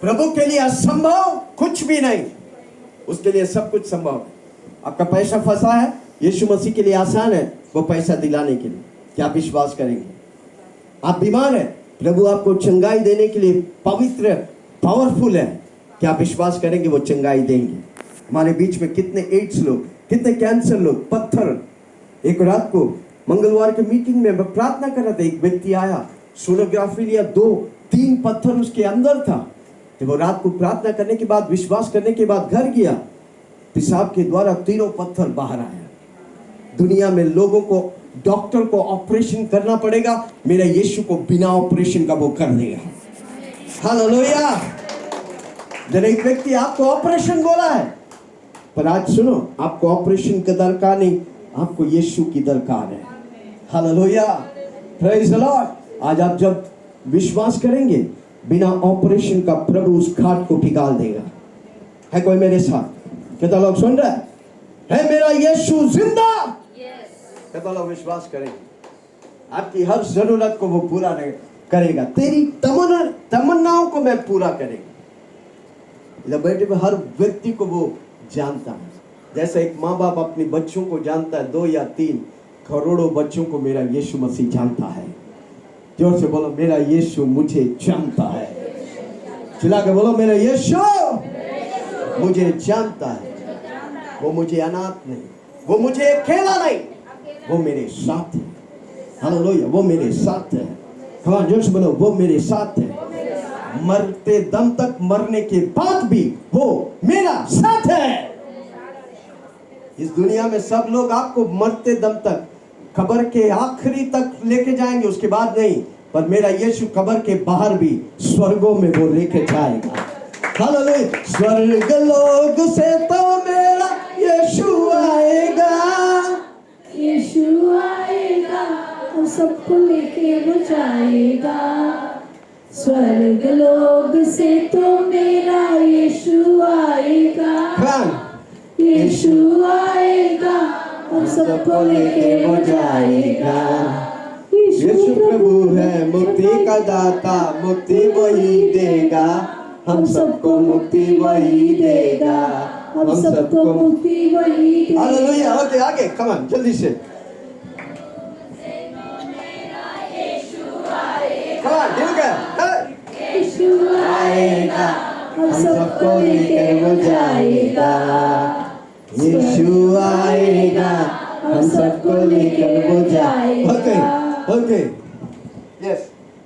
प्रभु के लिए असंभव कुछ भी नहीं, उसके लिए सब कुछ संभव है। आपका पैसा फंसा है, यीशु मसीह के लिए आसान है वो पैसा दिलाने के लिए। क्या आप विश्वास करेंगे? आप बीमार है, प्रभु आपको चंगाई देने के लिए पवित्र पावरफुल है। क्या आप विश्वास करेंगे वो चंगाई देंगे? हमारे बीच में कितने एड्स लोग, कितने कैंसर लोग, पत्थर। एक रात को मंगलवार के मीटिंग में मैं प्रार्थना कर रहा था, एक व्यक्ति आया, सोनोग्राफी लिया, 2-3 पत्थर उसके अंदर था। जब वो रात को प्रार्थना करने के बाद, विश्वास करने के बाद घर गया, पेशाब के द्वारा 3 पत्थर बाहर आया। दुनिया में लोगों को डॉक्टर को ऑपरेशन करना पड़ेगा, मेरा यीशु को बिना ऑपरेशन का वो कर देगा। हालेलुया। जरा एक व्यक्ति आपको ऑपरेशन बोला है, पर आज सुनो, आपको ऑपरेशन की दरकार नहीं, आपको यीशु की दरकार है। Hallelujah, praise the Lord. आज आप जब विश्वास करेंगे, बिना ऑपरेशन का प्रभु उस खाट को पिघाल देगा। है कोई मेरे साथ? कितना लोग सुन रहे हैं? है मेरा यीशु जिंदा? कितना लोग विश्वास करेंगे? आपकी हर जरूरत को वो पूरा करेगा, तेरी तमन्नाओं को मैं पूरा करेगा। इधर बैठे हुए हर व्यक्ति को वो जानता है, जैसे एक माँ बाप अपने बच्चों को जानता है, 2 या 3 करोड़ों बच्चों को मेरा यीशु मसीह जानता है। जोर से बोलो, मेरा यीशु मुझे जानता है। चिल्ला के बोलो, मेरा यीशु मुझे जानता है। वो मुझे अनाथ नहीं, वो मुझे अकेला नहीं, वो मेरे साथ है। हालेलुया, वो मेरे साथ है। हाँ, जोर से बोलो, वो मेरे साथ है। मरते दम तक, मरने के बाद भी वो मेरा साथ है। इस दुनिया में सब लोग आपको मरते दम तक, कब्र के आखिरी तक लेके जाएंगे, उसके बाद नहीं, पर मेरा यीशु कब्र के बाहर भी स्वर्गों में वो लेके जाएगा। हालेलुया। स्वर्ग लोग से तो मेरा यीशु आएगा, यीशु आएगा, हम सबको लेके वो जाएगा। स्वर्ग लोग से तो मेरा यीशु आएगा, यीशु आएगा, हम सबको लेके वो जाएगा। यीशु प्रभु है मुक्ति का दाता, मुक्ति वही देगा, हम सबको मुक्ति वही देगा, हम सबको मुक्ति वही देगा। हालेलुया। ओके, आगे कम ऑन, जल्दी से कम ऑन, दिल का यीशु आएगा, हम सबको लेके वो जाएगा। यीशु आएगा, हम सबको लेकर वो जाएगा। Okay okay, yes.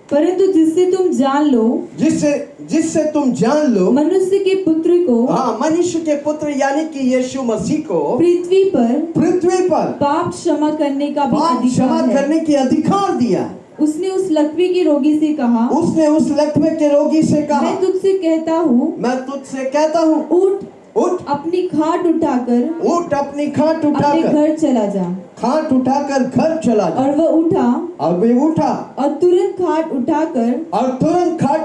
परंतु जिससे तुम जान लो, जिससे तुम जान लो, मनुष्य के पुत्र को, हाँ, मनुष्य के पुत्र यानी कि यीशु मसीह को पृथ्वी पर पाप क्षमा करने का भी अधिकार क्षमा है। करने की अधिकार दिया। उसने उस लकवे के रोगी से कहा, मैं तुझसे कहता हूँ, उठ अपनी खाट उठाकर घर चला जा। और वह उठा और तुरंत खाट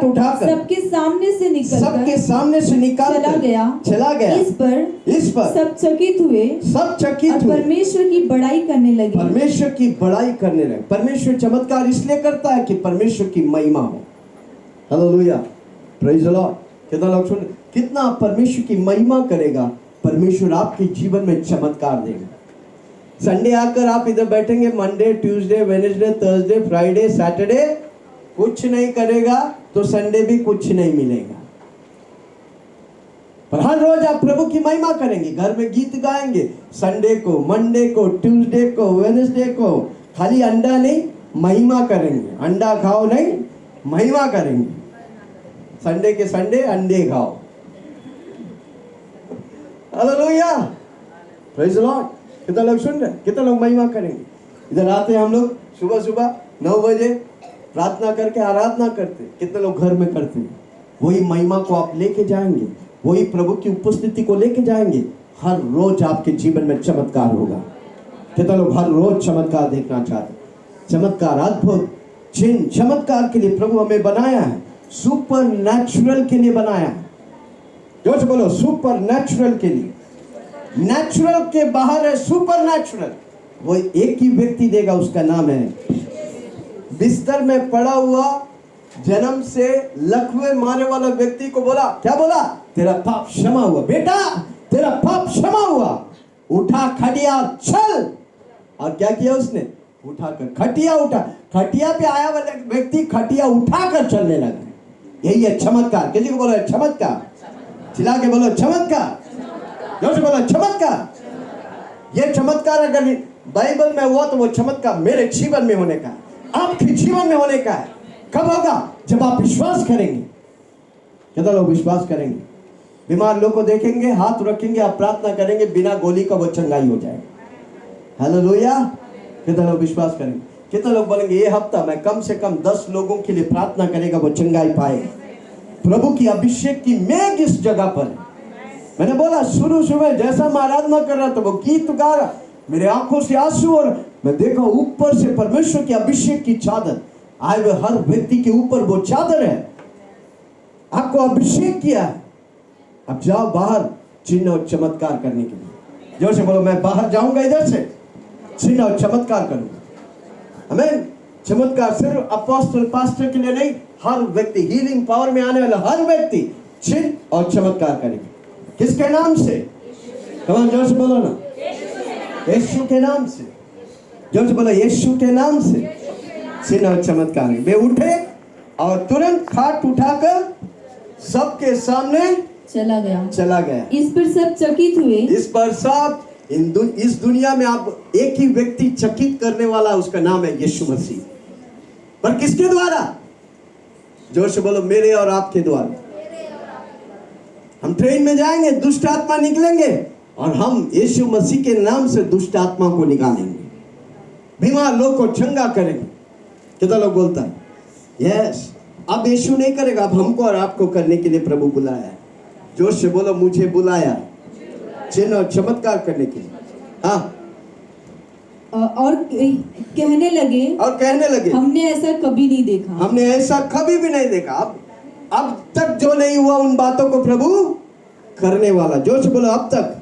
उठाकर सबके सामने से निकल चला गया। इस पर सब चकित हुए और परमेश्वर की बड़ाई करने लगे। परमेश्वर चमत्कार इसलिए करता है कि परमेश्वर की महिमा हो। Hallelujah, praise the Lord. कितना लोग सुन, कितना परमेश्वर की महिमा करेगा, परमेश्वर आपके जीवन में चमत्कार देगा। संडे आकर आप इधर बैठेंगे, Monday, Tuesday, Wednesday, Thursday, Friday, Saturday कुछ नहीं करेगा तो संडे भी कुछ नहीं मिलेगा। पर हर रोज आप प्रभु की महिमा करेंगे, घर में गीत गाएंगे, संडे को, मंडे को, ट्यूसडे को, वेडनेसडे को खाली अंडा नहीं, महिमा करेंगे। अंडा खाओ नहीं, महिमा करेंगे। संडे के संडे अंडे खाओ। Hallelujah, praise the Lord. कितना लोग सुन रहे हैं? कितना लोग महिमा करेंगे? इधर आते हैं हम लोग सुबह 9 बजे प्रार्थना करके आराधना करते। कितने लोग घर में करते हैं? वही महिमा को आप लेके जाएंगे, वही प्रभु की उपस्थिति को लेके जाएंगे। हर रोज आपके जीवन में चमत्कार होगा। कितना लोग हर रोज चमत्कार देखना चाहते? चमत्कार, अद्भुत चिन्ह, चमत्कार के लिए प्रभु हमें बनाया है, सुपर नेचुरल के लिए बनाया है। जोर से बोलो, सुपर नेचुरल के लिए। नेचुरल के बाहर है सुपर नेचुरल। वो एक ही व्यक्ति देगा, उसका नाम है बिस्तर में पड़ा हुआ जन्म से लकवे मारे वाला व्यक्ति को बोला, क्या बोला? तेरा पाप क्षमा हुआ बेटा, तेरा पाप क्षमा हुआ, उठा खटिया चल। और क्या किया उसने? उठाकर खटिया खटिया पे आया वाला व्यक्ति खटिया उठाकर चलने लगा। यही है चमत्कार। किसी को बोलो चमत्कार, चिल्ला के बोलो चमत्कार, जोर से बोलो चमत्कार। ये चमत्कार अगर बाइबल में हुआ तो वो चमत्कार मेरे जीवन में होने का, आपके जीवन में होने का है। कब होगा? जब आप विश्वास करेंगे। कितना लोग विश्वास करेंगे? बीमार लोग को देखेंगे, हाथ रखेंगे, आप प्रार्थना करेंगे, बिना गोली का वो चंगाई हो जाएगा। हालेलुया, कितना लोग विश्वास करेंगे? कितना लोग बोलेंगे ये हफ्ता मैं कम से कम 10 लोगों के लिए प्रार्थना करेगा, वो चंगाई पाएगा? प्रभु की अभिषेक की मेघ इस जगह पर है। मैंने बोला शुरू में जैसा मैं आराधना कर रहा था, वो गीत गा रहा, मेरे आंखों से आंसू और मैं देखा ऊपर से परमेश्वर की अभिषेक की चादर आए हुए हर व्यक्ति के ऊपर वो चादर है। आपको अभिषेक किया है। अब जाओ बाहर चिन्ह और चमत्कार करने के लिए। जोर से बोलो, मैं बाहर जाऊंगा इधर से चिन्ह और चमत्कार करूंगा। आमीन। चमत्कार सिर्फ अपोस्टल पास्टर के लिए नहीं, हर व्यक्ति, हीलिंग पावर में आने वाला हर व्यक्ति चिन्ह और चमत्कार करेगा। किसके नाम से? कमान जोर से बोलो ना, यीशु के नाम से। जोर से बोलो, यीशु के नाम से चिन्ह और चमत्कार। वे उठे और तुरंत खाट उठाकर सबके सामने चला गया। इस पर सब चकित हुए। इस पर सब इस दुनिया में आप एक ही व्यक्ति चकित करने वाला, उसका नाम है यीशु मसीह। पर किसके द्वारा? जोर से बोलो, मेरे और आपके द्वारा। हम ट्रेन में जाएंगे, दुष्ट आत्मा निकलेंगे और हम यीशु मसीह के नाम से दुष्ट आत्मा को निकालेंगे, बीमार लोग को चंगा करेंगे। कितना लोग बोलता है यस? अब यीशु नहीं करेगा, अब हमको और आपको करने के लिए प्रभु बुलाया है। जोर से बोलो, मुझे बुलाया चिन्ह और चमत्कार करने के लिए। हाँ, और कहने लगे हमने ऐसा कभी नहीं देखा। हमने ऐसा कभी भी नहीं देखा। अब तक जो नहीं हुआ उन बातों को प्रभु करने वाला। जोर से बोलो, अब तक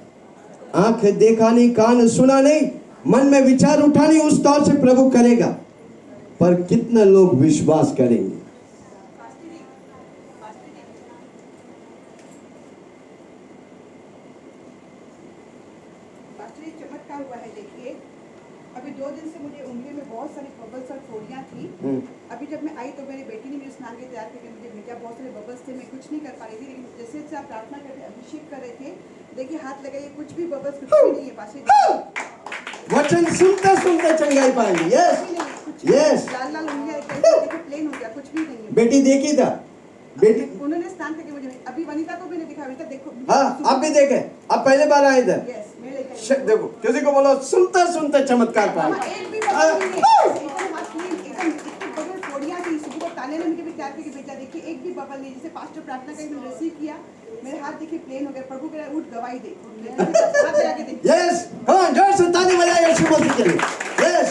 आंख देखा नहीं, कान सुना नहीं, मन में विचार उठा नहीं, उस तौर से प्रभु करेगा। पर कितने लोग विश्वास करेंगे? चमत्कार हुआ है। देखिए, अभी 2 दिन से मुझे उंगली में बहुत सारी बबल्स और फोड़ियां थी। अभी जब मैं आई तो मेरी बेटी ने मुझे स्नान के तैयार करके मुझे भेजा। बहुत सारे बबल्स थे, मैं कुछ नहीं कर पा रही थी, लेकिन जैसे जैसे आप प्रार्थना करके अभिषेक कर रहे थे, देखिए हाथ लगाइए, कुछ भी बबल्स कुछ भी नहीं है। पास वचन सुनते सुनते चंगाई पाएंगे। Yes yes. लाल लाल उंगलियां देखिए, प्लेन हो गया, कुछ भी नहीं है। बेटी देखी था, बेटी उन्होंने स्नान करके मुझे, अभी वनिता को मैंने दिखा, वनिता देखो। हाँ, आप भी देखे, आप पहले बार आए इधर। देखो, किसी को बोलो सुनते सुनते चमत्कार पाए। एक भी बबल नहीं है, एकदम फोड़ियां थी। सुबह को ताने ने मुझे भी तैयार करके भेजा। देखिए एक भी बबल नहीं। जैसे पास्टर प्रार्थना करके मैंने रिसीव किया, मेरे हाथ देखिए प्लेन हो गया। प्रभु कह रहा है, उठ गवाही दे। हाथ लगा के देखिए। यस, कम जोर से ताली बजाइए यीशु मसीह के लिए। यस,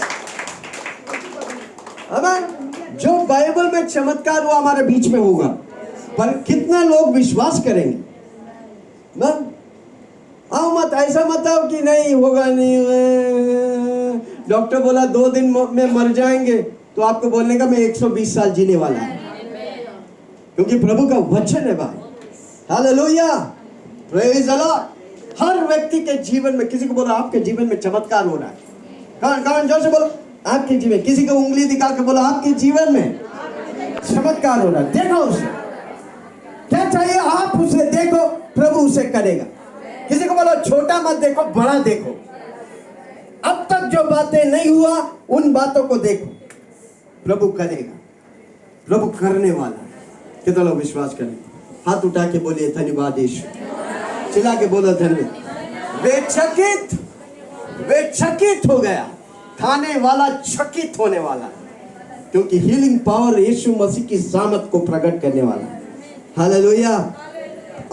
आमीन। जो बाइबल में चमत्कार हुआ हमारे बीच में होगा, पर कितना लोग विश्वास करेंगे? आओ मत, ऐसा मत आओ कि नहीं होगा, नहीं, डॉक्टर बोला 2 दिन में मर जाएंगे, तो आपको बोलने का मैं 120 साल जीने वाला हूं, क्योंकि प्रभु का वचन है भाई। Hallelujah, praise the Lord. हर व्यक्ति के जीवन में, किसी को बोलो आपके जीवन में चमत्कार हो रहा है। कौन जोर से बोलो, आपके जीवन। किसी को उंगली दिखा के बोलो, आपके जीवन में चमत्कार हो रहा है। देखो उसे, क्या चाहिए आप उसे देखो, प्रभु उसे करेगा। किसी को बोलो छोटा मत देखो, बड़ा देखो। अब तक जो बातें नहीं हुआ उन बातों को देखो, प्रभु करेगा, प्रभु करने वाला। कितना लोग विश्वास करें? हाथ उठा के बोलिए धन्यवाद यीशु, चिल्ला के बोलो धन्यवाद। वे चकित हो गया, खाने वाला चकित होने वाला, क्योंकि हीलिंग पावर यीशु मसीह की सामर्थ को प्रकट करने वाला। हालेलुया।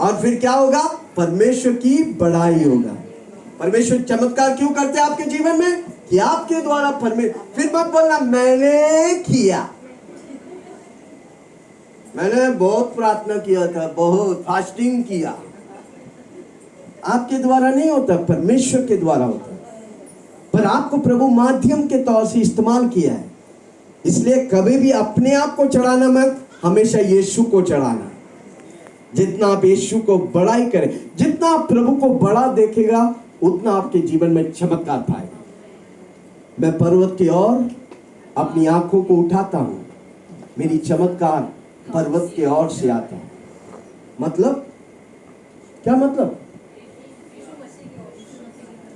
और फिर क्या होगा? परमेश्वर की बड़ाई होगा। परमेश्वर चमत्कार क्यों करते हैं आपके जीवन में? कि आपके द्वारा परमेश्वर। फिर मत बोलना मैंने किया, मैंने बहुत प्रार्थना किया था, बहुत फास्टिंग किया। आपके द्वारा नहीं होता, परमेश्वर के द्वारा होता। पर आपको प्रभु माध्यम के तौर से इस्तेमाल किया है, इसलिए कभी भी अपने आप को चढ़ाना मत, हमेशा यीशु को चढ़ाना। जितना आप यीशु को बड़ाई करें, जितना आप प्रभु को बड़ा देखेगा, उतना आपके जीवन में चमत्कार पाएगा। मैं पर्वत की ओर अपनी आंखों को उठाता हूं, मेरी चमत्कार पर्वत की ओर से आता है। मतलब क्या मतलब?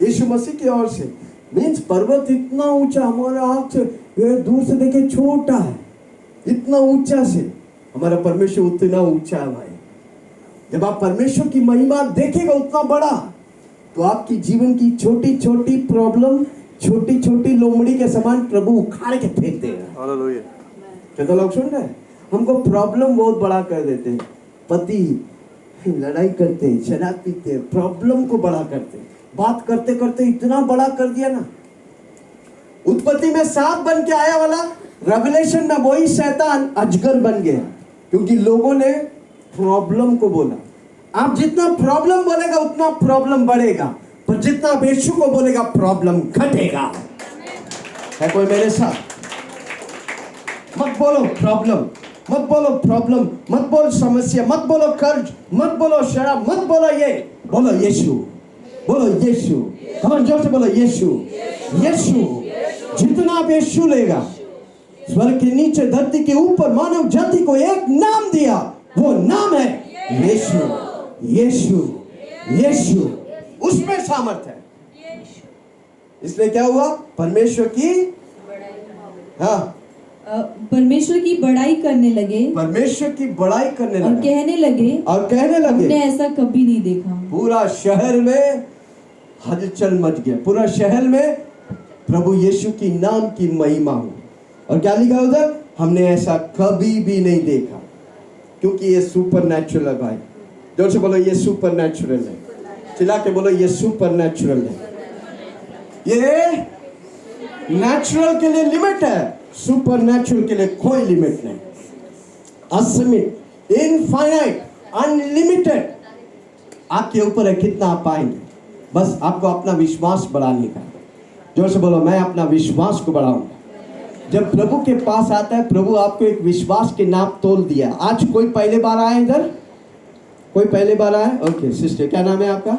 यीशु मसीह की ओर से। मीन्स पर्वत इतना ऊंचा, हमारा आंख से दूर से देखे छोटा है, इतना ऊंचा से हमारा परमेश्वर उतना ऊंचा है भाई। जब आप परमेश्वर की महिमा देखेगा उतना बड़ा, तो आपकी जीवन की छोटी छोटी प्रॉब्लम, छोटी छोटी लोमड़ी के समान प्रभु उखाड़ के फेंक देगा। हालेलुया। कितने लोग सुन रहे हैं? हमको प्रॉब्लम बहुत बड़ा कर देते हैं। पति लड़ाई करते हैं, शराब पीते हैं, प्रॉब्लम को बड़ा करते हैं। बात करते करते इतना बड़ा कर दिया ना। उत्पत्ति में सांप बन के आया वाला, रेवलेशन में वही शैतान अजगर बन गया, क्योंकि लोगों ने प्रॉब्लम को बोला। आप जितना प्रॉब्लम बोलेगा उतना प्रॉब्लम बढ़ेगा, पर जितना आप यीशु को बोलेगा प्रॉब्लम घटेगा। है कोई मेरे साथ? मत बोलो प्रॉब्लम, मत बोलो प्रॉब्लम, मत बोलो समस्या, मत बोलो कर्ज, मत बोलो शराब, मत बोलो ये, बोलो यीशु, बोलो यीशु। कौन जोर से बोलो यीशु, यीशु। जितना आप यीशु लेगा, स्वर्ग के नीचे धरती के ऊपर मानव जाति को एक नाम दिया, वो नाम है यीशु, यीशु, यीशु। उसमें सामर्थ है। इसलिए क्या हुआ? परमेश्वर की, हाँ, परमेश्वर की बड़ाई करने लगे, परमेश्वर की बड़ाई करने और लगे, कहने लगे, और कहने लगे, हमने ऐसा कभी नहीं देखा। पूरा शहर में हलचल मच गया। पूरा शहर में प्रभु यीशु की नाम की महिमा हो। और क्या लिखा उधर? हमने ऐसा कभी भी नहीं देखा, क्योंकि ये सुपर नेचुरल है भाई। जोर से बोलो ये सुपर नेचुरल है। चिल्ला के बोलो ये सुपर नेचुरल है। ये नेचुरल के लिए लिमिट है, सुपर नेचुरल के लिए कोई लिमिट नहीं। असीमित, इनफाइनाइट, अनलिमिटेड आपके ऊपर है, कितना आप पाएंगे। बस आपको अपना विश्वास बढ़ाने का। जोर से बोलो मैं अपना विश्वास को बढ़ाऊंगा। जब प्रभु के पास आता है, प्रभु आपको एक विश्वास के नाप तोल दिया। आज कोई पहले बार आया इधर? कोई पहले बार आया? ओके सिस्टर, क्या नाम है आपका?